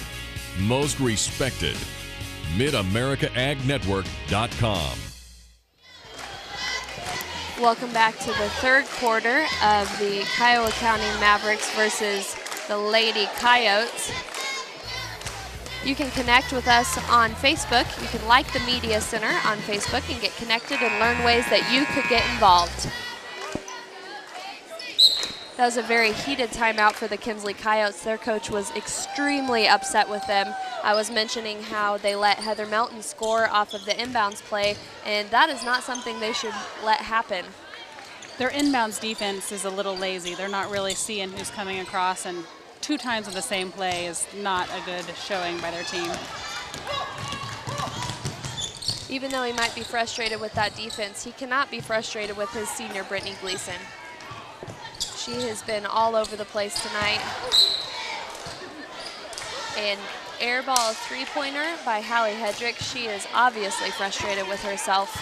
most respected. MidAmericaAgNetwork.com. Welcome back to the third quarter of the Kiowa County Mavericks versus the Lady Coyotes. You can connect with us on Facebook. You can like the Media Center on Facebook and get connected and learn ways that you could get involved. That was a very heated timeout for the Kinsley Coyotes. Their coach was extremely upset with them. I was mentioning how they let Heather Melton score off of the inbounds play, and that is not something they should let happen. Their inbounds defense is a little lazy. They're not really seeing who's coming across, and 2 times of the same play is not a good showing by their team. Even though he might be frustrated with that defense, he cannot be frustrated with his senior, Brittany Gleason. She has been all over the place tonight. An air ball 3-pointer by Hallie Hedrick. She is obviously frustrated with herself.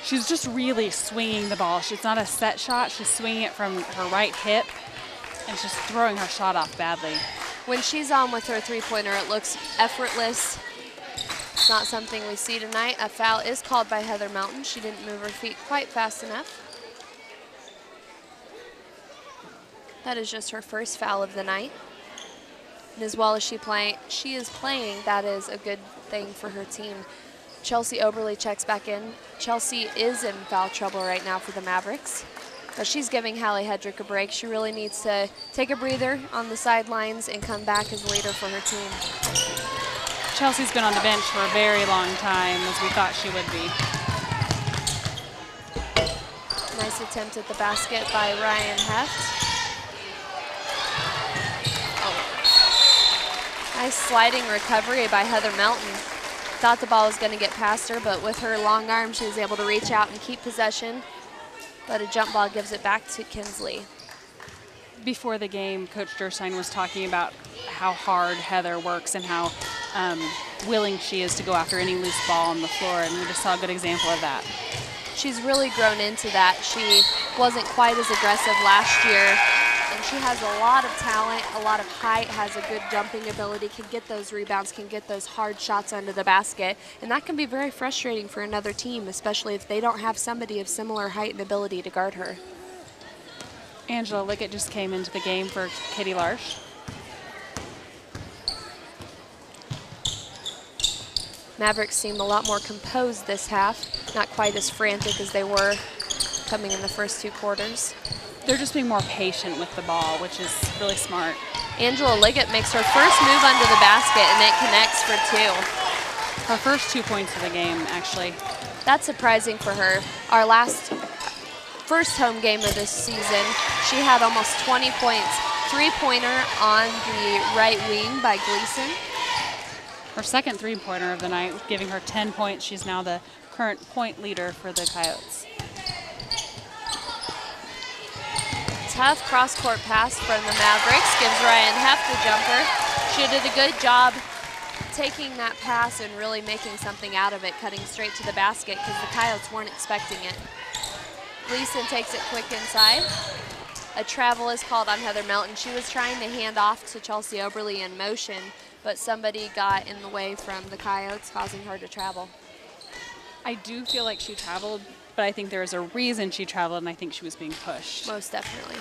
She's just really swinging the ball. It's not a set shot. She's swinging it from her right hip, and she's throwing her shot off badly. When she's on with her 3-pointer, it looks effortless. It's not something we see tonight. A foul is called by Heather Melton. She didn't move her feet quite fast enough. That is just her first foul of the night. And as well as she is playing, that is a good thing for her team. Chelsea Oberly checks back in. Chelsea is in foul trouble right now for the Mavericks, but she's giving Hallie Hedrick a break. She really needs to take a breather on the sidelines and come back as a leader for her team. Chelsea's been on the bench for a very long time, as we thought she would be. Nice attempt at the basket by Ryan Heft. Nice sliding recovery by Heather Melton. Thought the ball was going to get past her, but with her long arm, she was able to reach out and keep possession. But a jump ball gives it back to Kinsley. Before the game, Coach Durstein was talking about how hard Heather works and how willing she is to go after any loose ball on the floor, and we just saw a good example of that. She's really grown into that. She wasn't quite as aggressive last year, and she has a lot of talent, a lot of height, has a good jumping ability, can get those rebounds, can get those hard shots under the basket, and that can be very frustrating for another team, especially if they don't have somebody of similar height and ability to guard her. Angela Liggett just came into the game for Katie Larsh. Mavericks seem a lot more composed this half, not quite as frantic as they were coming in the first 2 quarters. They're just being more patient with the ball, which is really smart. Angela Liggett makes her first move under the basket, and it connects for 2. Her first 2 points of the game, actually. That's surprising for her. Our first home game of this season, she had almost 20 points. 3-pointer on the right wing by Gleason. Her second 3-pointer of the night, giving her 10 points. She's now the current point leader for the Coyotes. Tough cross-court pass from the Mavericks, gives Ryan Heft a jumper. She did a good job taking that pass and really making something out of it, cutting straight to the basket because the Coyotes weren't expecting it. Gleason takes it quick inside. A travel is called on Heather Melton. She was trying to hand off to Chelsea Oberly in motion, but somebody got in the way from the Coyotes, causing her to travel. I do feel like she traveled, but I think there was a reason she traveled, and I think she was being pushed. Most definitely.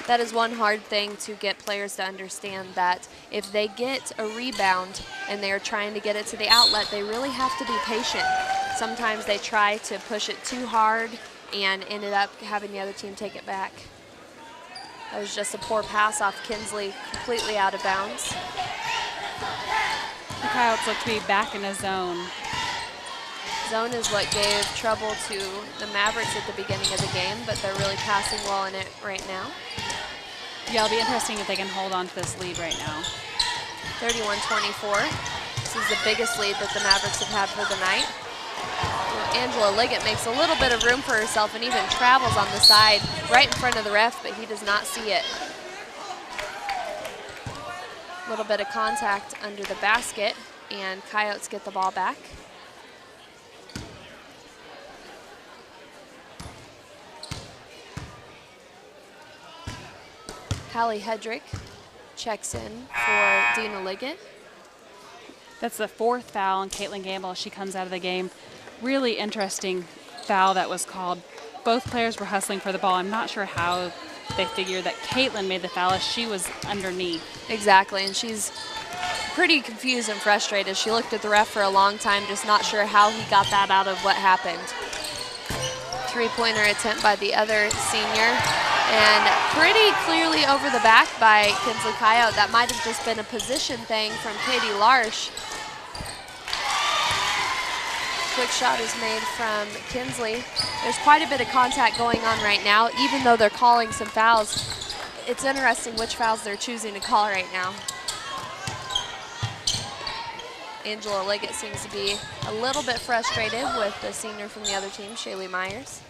That is one hard thing to get players to understand, that if they get a rebound and they're trying to get it to the outlet, they really have to be patient. Sometimes they try to push it too hard and ended up having the other team take it back. That was just a poor pass off Kinsley, completely out of bounds. The Coyotes look to be back in a zone. Zone is what gave trouble to the Mavericks at the beginning of the game, but they're really passing well in it right now. Yeah, it'll be interesting if they can hold on to this lead right now. 31-24. This is the biggest lead that the Mavericks have had for the night. Angela Liggett makes a little bit of room for herself and even travels on the side right in front of the ref, but he does not see it. A little bit of contact under the basket, and Coyotes get the ball back. Hallie Hedrick checks in for Dina Liggett. That's the 4th foul on Caitlin Gamble as she comes out of the game. Really interesting foul that was called. Both players were hustling for the ball. I'm not sure how they figure that Caitlin made the foul as she was underneath. Exactly, and she's pretty confused and frustrated. She looked at the ref for a long time, just not sure how he got that out of what happened. Three-pointer attempt by the other senior, and pretty clearly over the back by Kinsley Coyote. That might have just been a position thing from Katie Larsh. Quick shot is made from Kinsley. There's quite a bit of contact going on right now, even though they're calling some fouls. It's interesting which fouls they're choosing to call right now. Angela Liggett seems to be a little bit frustrated with the senior from the other team, Shaylee Myers.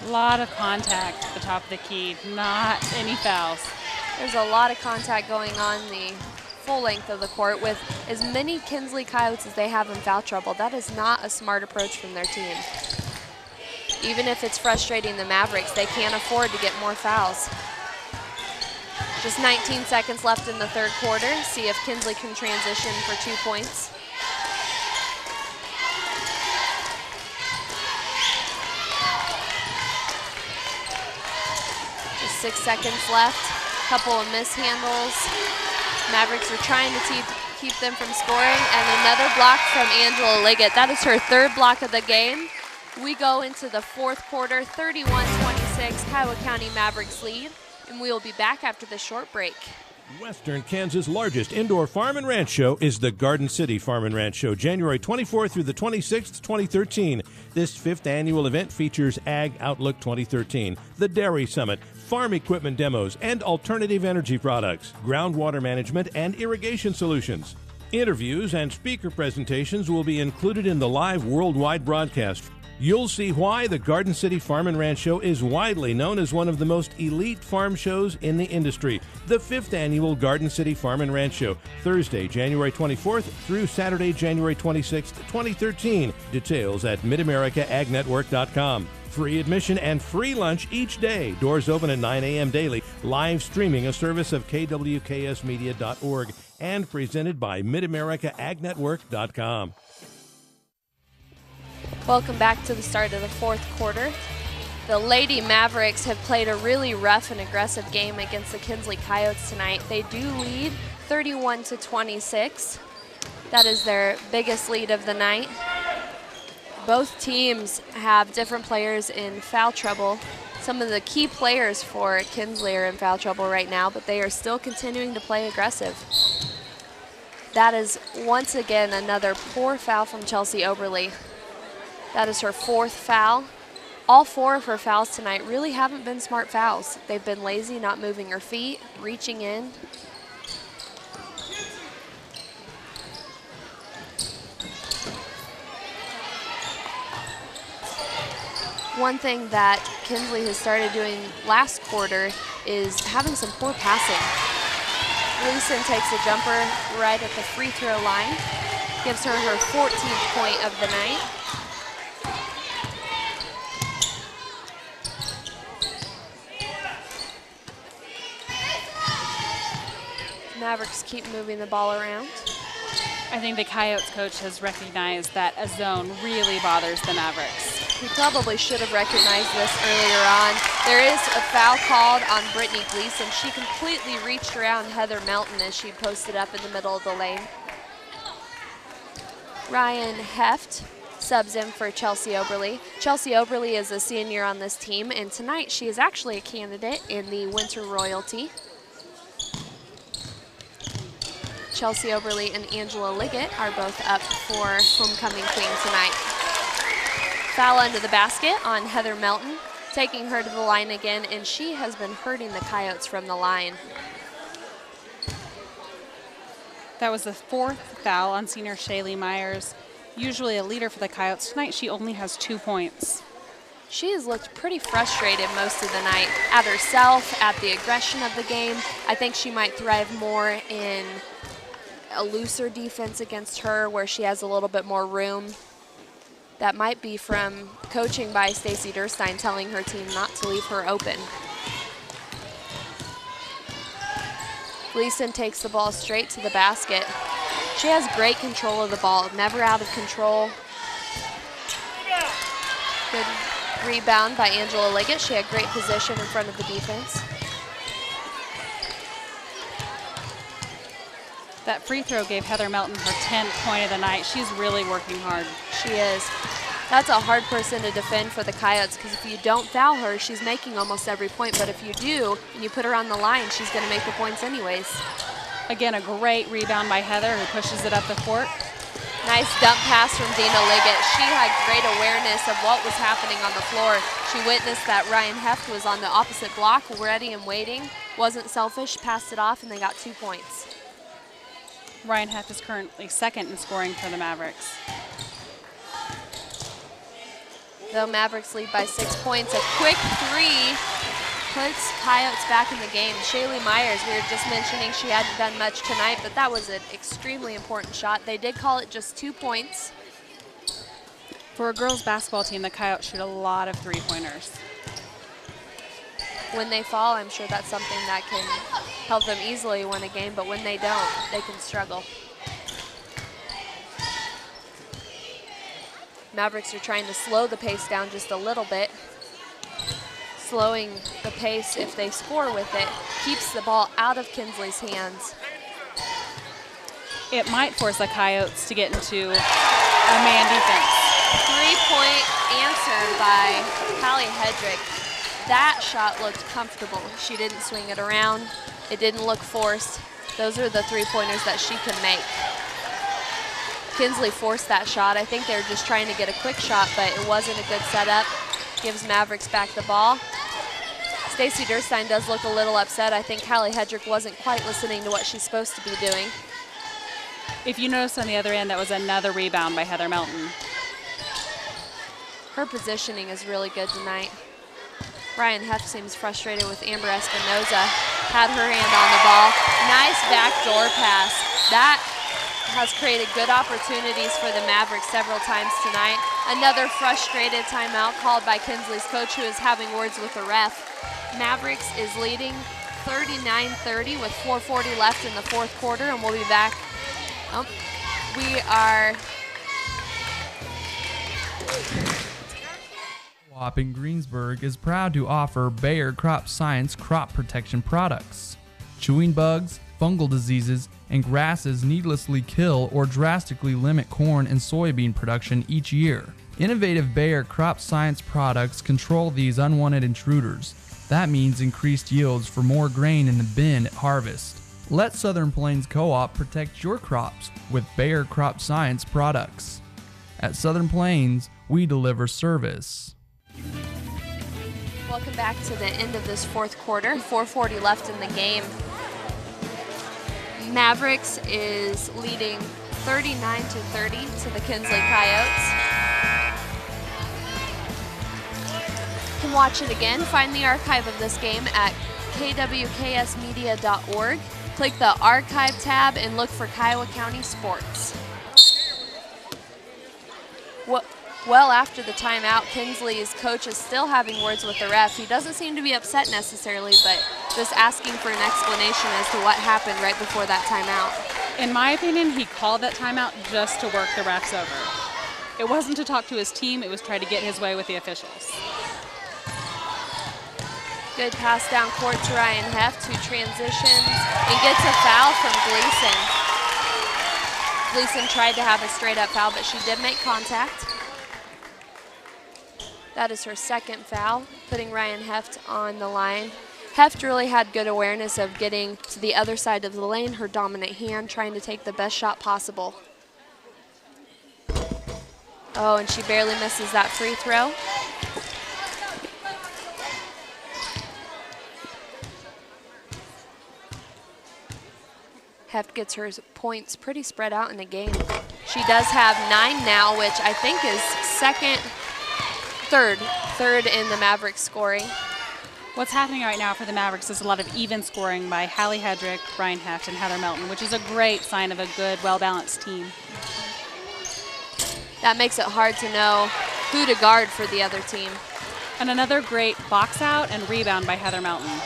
A lot of contact at the top of the key, not any fouls. There's a lot of contact going on the full length of the court with as many Kinsley Coyotes as they have in foul trouble. That is not a smart approach from their team. Even if it's frustrating the Mavericks, they can't afford to get more fouls. Just 19 seconds left in the third quarter. See if Kinsley can transition for 2 points. Just 6 seconds left. Couple of mishandles. Mavericks are trying to keep them from scoring. And another block from Angela Liggett. That is her third block of the game. We go into the fourth quarter, 31-26, Kiowa County Mavericks lead. And we will be back after this short break. Western Kansas' largest indoor farm and ranch show is the Garden City Farm and Ranch Show, January 24th through the 26th, 2013. This 5th annual event features Ag Outlook 2013, the Dairy Summit, farm equipment demos, and alternative energy products, groundwater management, and irrigation solutions. Interviews and speaker presentations will be included in the live worldwide broadcast. You'll see why the Garden City Farm and Ranch Show is widely known as one of the most elite farm shows in the industry. The 5th annual Garden City Farm and Ranch Show, Thursday, January 24th through Saturday, January 26th, 2013. Details at MidAmericaAgNetwork.com. Free admission and free lunch each day. Doors open at 9 a.m. daily. Live streaming, a service of KWKSmedia.org and presented by MidAmericaAgNetwork.com. Welcome back to the start of the fourth quarter. The Lady Mavericks have played a really rough and aggressive game against the Kinsley Coyotes tonight. They do lead 31-26. That is their biggest lead of the night. Both teams have different players in foul trouble. Some of the key players for Kinsley are in foul trouble right now, but they are still continuing to play aggressive. That is once again another poor foul from Chelsea Oberly. That is her fourth foul. All 4 of her fouls tonight really haven't been smart fouls. They've been lazy, not moving her feet, reaching in. One thing that Kinsley has started doing last quarter is having some poor passing. Gleason takes a jumper right at the free throw line, gives her her 14th point of the night. Mavericks keep moving the ball around. I think the Coyotes coach has recognized that a zone really bothers the Mavericks. He probably should have recognized this earlier on. There is a foul called on Brittany Gleason. She completely reached around Heather Melton as she posted up in the middle of the lane. Ryan Heft subs in for Chelsea Oberly. Chelsea Oberly is a senior on this team, and tonight she is actually a candidate in the Winter Royalty. Chelsea Oberly and Angela Liggett are both up for homecoming queen tonight. Foul under the basket on Heather Melton, taking her to the line again, and she has been hurting the Coyotes from the line. That was the 4th foul on senior Shaylee Myers. Usually a leader for the Coyotes. Tonight she only has 2 points. She has looked pretty frustrated most of the night, at herself, at the aggression of the game. I think she might thrive more in a looser defense against her where she has a little bit more room. That might be from coaching by Stacey Durstein telling her team not to leave her open. Gleason takes the ball straight to the basket. She has great control of the ball, never out of control. Good rebound by Angela Liggett. She had great position in front of the defense. That free throw gave Heather Melton her 10th point of the night. She's really working hard. She is. That's a hard person to defend for the Coyotes, because if you don't foul her, she's making almost every point. But if you do, and you put her on the line, she's going to make the points anyways. Again, a great rebound by Heather, who pushes it up the court. Nice dump pass from Dina Liggett. She had great awareness of what was happening on the floor. She witnessed that Ryan Heft was on the opposite block, ready and waiting. Wasn't selfish, passed it off, and they got 2 points. Ryan Heft is currently second in scoring for the Mavericks. The Mavericks lead by 6 points. A quick three puts Coyotes back in the game. Shaylee Myers, we were just mentioning she hadn't done much tonight, but that was an extremely important shot. They did call it just 2 points. For a girls basketball team, the Coyotes shoot a lot of three-pointers. When they fall, I'm sure that's something that can help them easily win a game, but when they don't, they can struggle. Mavericks are trying to slow the pace down just a little bit. Slowing the pace, if they score with it, keeps the ball out of Kinsley's hands. It might force the Coyotes to get into a man defense. 3-point answer by Callie Hedrick. That shot looked comfortable. She didn't swing it around. It didn't look forced. Those are the three-pointers that she can make. Kinsley forced that shot. I think they were just trying to get a quick shot, but it wasn't a good setup. Gives Mavericks back the ball. Stacy Durstein does look a little upset. I think Callie Hedrick wasn't quite listening to what she's supposed to be doing. If you notice on the other end, that was another rebound by Heather Melton. Her positioning is really good tonight. Ryan Heft seems frustrated with Amber Espinoza. Had her hand on the ball. Nice backdoor pass. That has created good opportunities for the Mavericks several times tonight. Another frustrated timeout called by Kinsley's coach, who is having words with the ref. Mavericks is leading 39-30 with 4:40 left in the fourth quarter, and we'll be back. We are... Co-op in Greensburg is proud to offer Bayer Crop Science crop protection products. Chewing bugs, fungal diseases, and grasses needlessly kill or drastically limit corn and soybean production each year. Innovative Bayer Crop Science products control these unwanted intruders. That means increased yields for more grain in the bin at harvest. Let Southern Plains Co-op protect your crops with Bayer Crop Science products. At Southern Plains, we deliver service. Welcome back to the end of this fourth quarter. 4:40 left in the game. Mavericks is leading 39-30 to the Kinsley Coyotes. You can watch it again. Find the archive of this game at kwksmedia.org. Click the archive tab and look for Kiowa County Sports. Well, after the timeout, Kinsley's coach is still having words with the ref. He doesn't seem to be upset necessarily, but just asking for an explanation as to what happened right before that timeout. In my opinion, he called that timeout just to work the refs over. It wasn't to talk to his team, it was try to get his way with the officials. Good pass down court to Ryan Heft, who transitions and gets a foul from Gleason. Gleason tried to have a straight up foul, but she did make contact. That is her second foul, putting Ryan Heft on the line. Heft really had good awareness of getting to the other side of the lane, her dominant hand, trying to take the best shot possible. Oh, and she barely misses that free throw. Heft gets her points pretty spread out in the game. She does have 9 now, which I think is third in the Mavericks scoring. What's happening right now for the Mavericks is a lot of even scoring by Callie Hedrick, Ryan Heft, and Heather Melton, which is a great sign of a good, well-balanced team. That makes it hard to know who to guard for the other team. And another great box out and rebound by Heather Melton.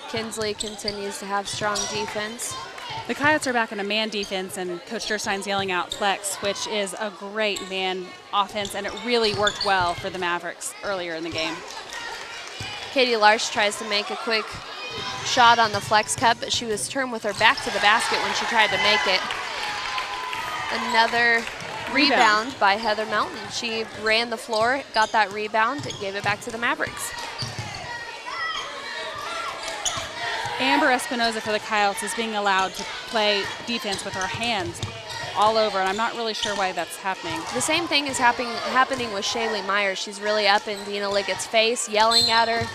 Kinsley continues to have strong defense. The Coyotes are back in a man defense, and Coach Durstein's yelling out flex, which is a great man offense, and it really worked well for the Mavericks earlier in the game. Katie Larsch tries to make a quick shot on the flex cut, but she was turned with her back to the basket when she tried to make it. Another rebound by Heather Melton. She ran the floor, got that rebound, and gave it back to the Mavericks. Amber Espinoza for the Coyotes is being allowed to play defense with her hands all over, and I'm not really sure why that's happening. The same thing is happening with Shaylee Myers. She's really up in Dina Liggett's face, yelling at her,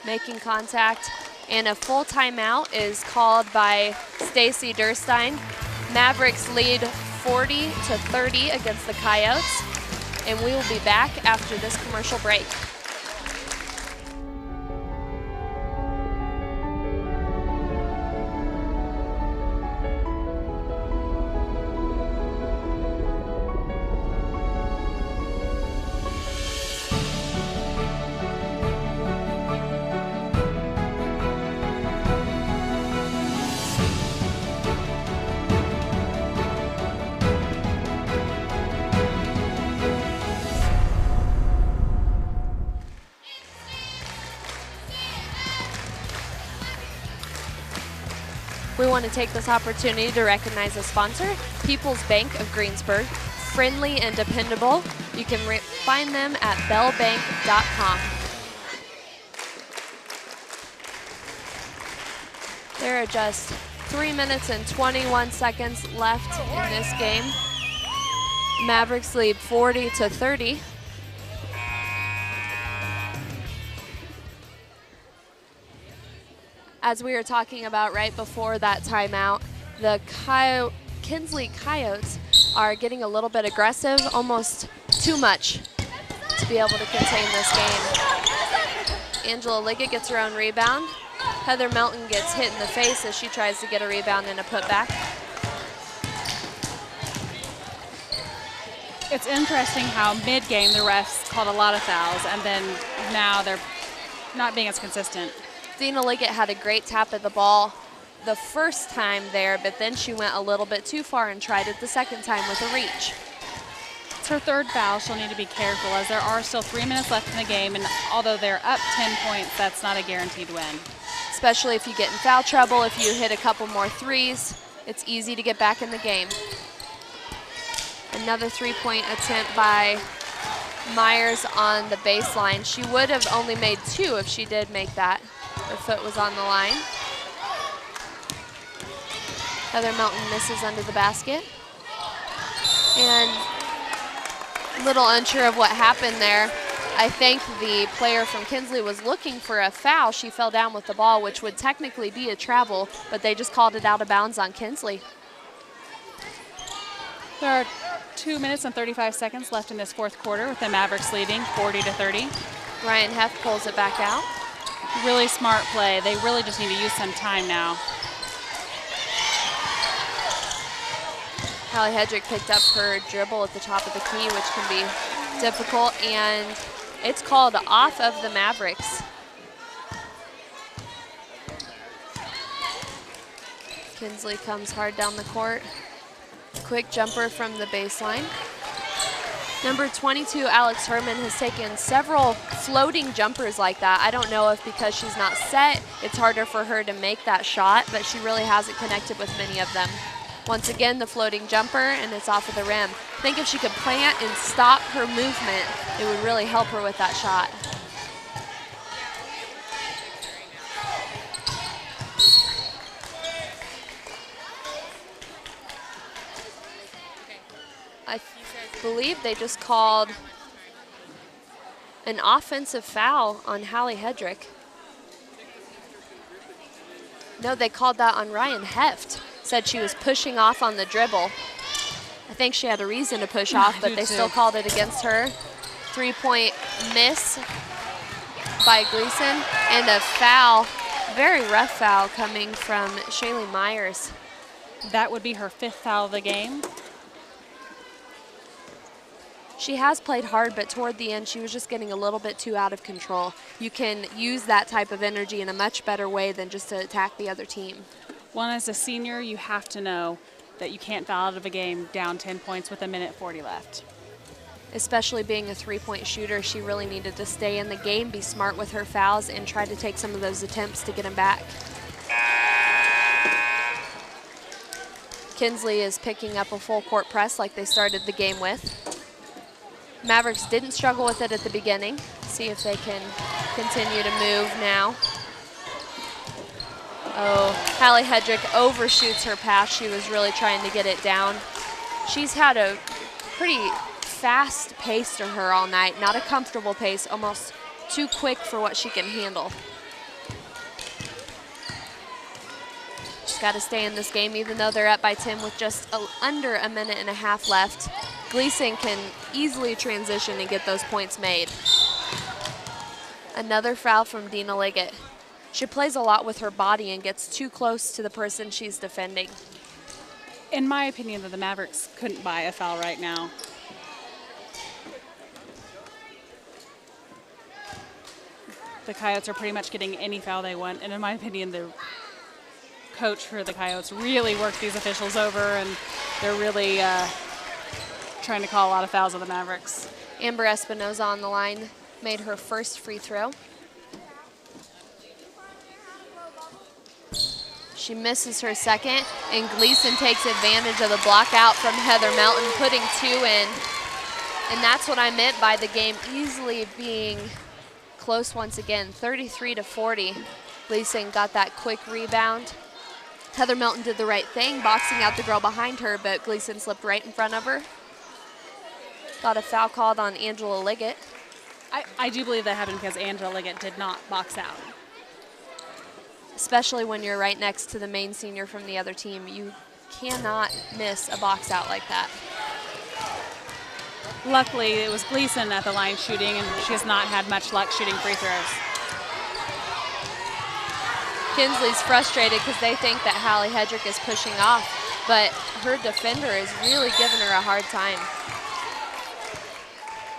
making contact. And a full timeout is called by Stacy Durstein. Mavericks lead 40-30 against the Coyotes, and we will be back after this commercial break. We want to take this opportunity to recognize a sponsor, People's Bank of Greensburg. Friendly and dependable. You can find them at bellbank.com. There are just 3 minutes and 21 seconds left in this game. Mavericks lead 40-30. As we were talking about right before that timeout, the Kinsley Coyotes are getting a little bit aggressive, almost too much to be able to contain this game. Angela Liggett gets her own rebound. Heather Melton gets hit in the face as she tries to get a rebound and a putback. It's interesting how mid-game the refs called a lot of fouls, and then now they're not being as consistent. Dina Liggett had a great tap at the ball the first time there, but then she went a little bit too far and tried it the second time with a reach. It's her third foul. She'll need to be careful, as there are still 3 minutes left in the game, and although they're up 10 points, that's not a guaranteed win. Especially if you get in foul trouble, if you hit a couple more threes, it's easy to get back in the game. Another three-point attempt by Myers on the baseline. She would have only made two if she did make that. Her foot was on the line. Heather Melton misses under the basket. And a little unsure of what happened there. I think the player from Kinsley was looking for a foul. She fell down with the ball, which would technically be a travel, but they just called it out of bounds on Kinsley. There are 2 minutes and 35 seconds left in this fourth quarter with the Mavericks leading 40-30. Ryan Heff pulls it back out. Really smart play. They really just need to use some time now. Hallie Hedrick picked up her dribble at the top of the key, which can be difficult, and it's called off of the Mavericks. Kinsley comes hard down the court. Quick jumper from the baseline. Number 22, Alex Herman, has taken several floating jumpers like that. I don't know if because she's not set, it's harder for her to make that shot, but she really hasn't connected with many of them. Once again, the floating jumper, and it's off of the rim. I think if she could plant and stop her movement, it would really help her with that shot. I believe they just called an offensive foul on Hallie Hedrick. No, they called that on Ryan Heft. Said she was pushing off on the dribble. I think she had a reason to push off, but they still called it against her. 3-point miss by Gleason, and a foul, very rough foul coming from Shaylee Myers. That would be her 5th foul of the game. She has played hard, but toward the end, she was just getting a little bit too out of control. You can use that type of energy in a much better way than just to attack the other team. One, as a senior, you have to know that you can't foul out of a game down 10 points with 1:40 left. Especially being a three-point shooter, she really needed to stay in the game, be smart with her fouls, and try to take some of those attempts to get them back. Kinsley is picking up a full court press like they started the game with. Mavericks didn't struggle with it at the beginning. See if they can continue to move now. Oh, Hallie Hedrick overshoots her pass. She was really trying to get it down. She's had a pretty fast pace to her all night, not a comfortable pace, almost too quick for what she can handle. She's got to stay in this game even though they're up by 10 with just under a minute and a half left. Gleason can easily transition and get those points made. Another foul from Dina Liggett. She plays a lot with her body and gets too close to the person she's defending. In my opinion, the Mavericks couldn't buy a foul right now. The Coyotes are pretty much getting any foul they want, and in my opinion, the coach for the Coyotes really worked these officials over, and they're really trying to call a lot of fouls on the Mavericks. Amber Espinoza on the line made her first free throw. She misses her second, and Gleason takes advantage of the block out from Heather Melton, putting 2 in. And that's what I meant by the game easily being close once again, 33-40. Gleason got that quick rebound. Heather Melton did the right thing, boxing out the girl behind her, but Gleason slipped right in front of her. Got a foul called on Angela Liggett. I do believe that happened because Angela Liggett did not box out. Especially when you're right next to the main senior from the other team. You cannot miss a box out like that. Luckily, it was Gleason at the line shooting, and she has not had much luck shooting free throws. Kinsley's frustrated because they think that Hallie Hedrick is pushing off, but her defender is really giving her a hard time.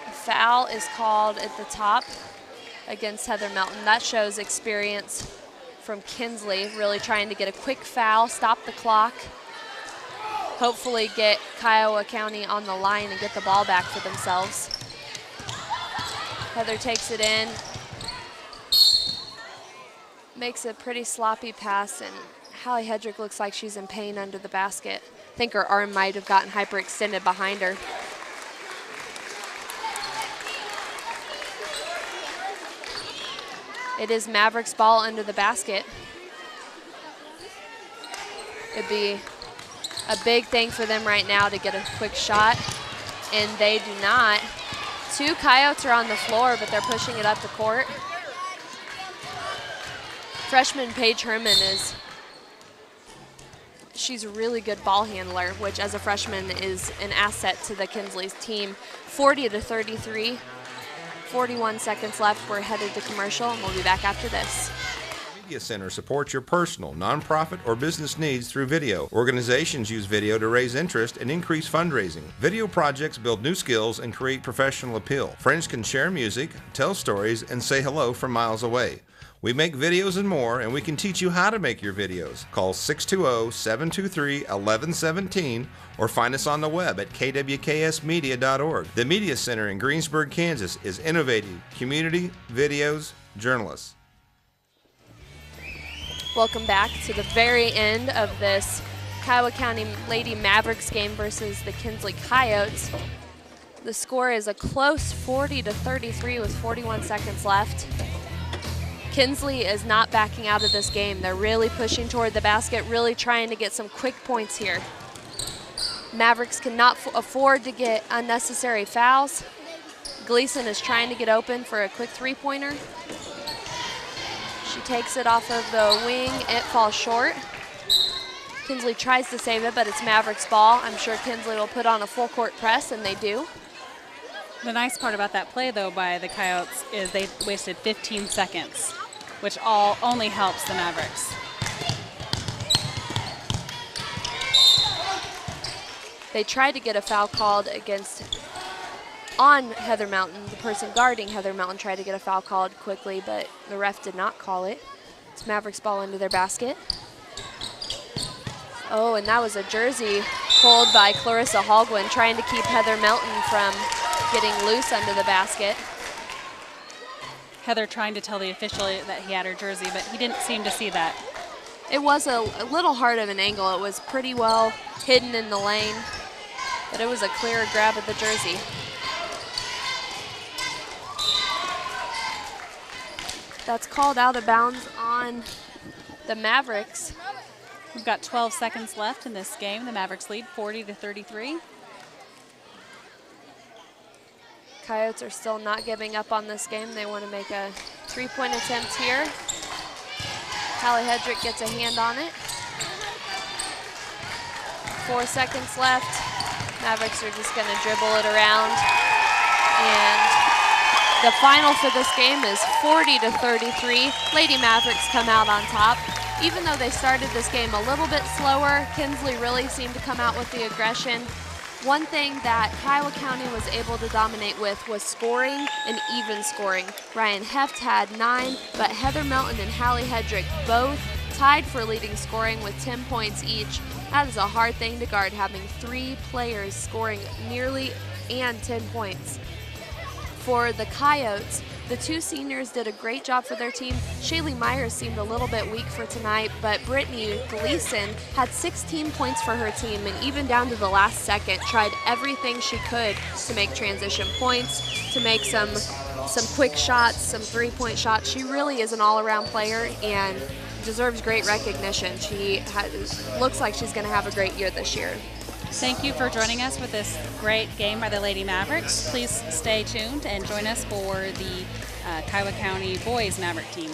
A foul is called at the top against Heather Melton. That shows experience from Kinsley, really trying to get a quick foul, stop the clock, hopefully get Kiowa County on the line and get the ball back for themselves. Heather takes it in, makes a pretty sloppy pass, and Hallie Hedrick looks like she's in pain under the basket. I think her arm might have gotten hyperextended behind her. It is Mavericks ball under the basket. It'd be a big thing for them right now to get a quick shot, and they do not. 2 Coyotes are on the floor, but they're pushing it up the court. Freshman Paige Herman she's a really good ball handler, which as a freshman is an asset to the Kinsley's team. 40-33. 41 seconds left. We're headed to commercial, and we'll be back after this. Media Center supports your personal, nonprofit, or business needs through video. Organizations use video to raise interest and increase fundraising. Video projects build new skills and create professional appeal. Friends can share music, tell stories, and say hello from miles away. We make videos and more, and we can teach you how to make your videos. Call 620-723-1117 or find us on the web at kwksmedia.org. The Media Center in Greensburg, Kansas is innovating community videos journalists. Welcome back to the very end of this Kiowa County Lady Mavericks game versus the Kinsley Coyotes. The score is a close 40-33 with 41 seconds left. Kinsley is not backing out of this game. They're really pushing toward the basket, really trying to get some quick points here. Mavericks cannot afford to get unnecessary fouls. Gleason is trying to get open for a quick three-pointer. She takes it off of the wing. It falls short. Kinsley tries to save it, but it's Mavericks ball. I'm sure Kinsley will put on a full court press, and they do. The nice part about that play, though, by the Coyotes is they wasted 15 seconds, which only helps the Mavericks. They tried to get a foul called on Heather Melton. The person guarding Heather Melton tried to get a foul called quickly, but the ref did not call it. It's Mavericks ball into their basket. Oh, and that was a jersey pulled by Clarissa Hallgren, trying to keep Heather Melton from getting loose under the basket. Heather trying to tell the official that he had her jersey, but he didn't seem to see that. It was a little hard of an angle. It was pretty well hidden in the lane, but it was a clear grab of the jersey. That's called out of bounds on the Mavericks. We've got 12 seconds left in this game. The Mavericks lead 40-33. Coyotes are still not giving up on this game. They want to make a three-point attempt here. Hallie Hedrick gets a hand on it. 4 seconds left. Mavericks are just going to dribble it around. And the final for this game is 40-33. Lady Mavericks come out on top. Even though they started this game a little bit slower, Kinsley really seemed to come out with the aggression. One thing that Kiowa County was able to dominate with was scoring and even scoring. Ryan Heft had 9, but Heather Melton and Hallie Hedrick both tied for leading scoring with 10 points each. That is a hard thing to guard, having 3 players scoring nearly and 10 points. For the Coyotes, the 2 seniors did a great job for their team. Shaylee Myers seemed a little bit weak for tonight, but Brittany Gleason had 16 points for her team, and even down to the last second, tried everything she could to make transition points, to make some quick shots, some three-point shots. She really is an all-around player and deserves great recognition. She looks like she's going to have a great year this year. Thank you for joining us with this great game by the Lady Mavericks. Please stay tuned and join us for the Kiowa County Boys Maverick team.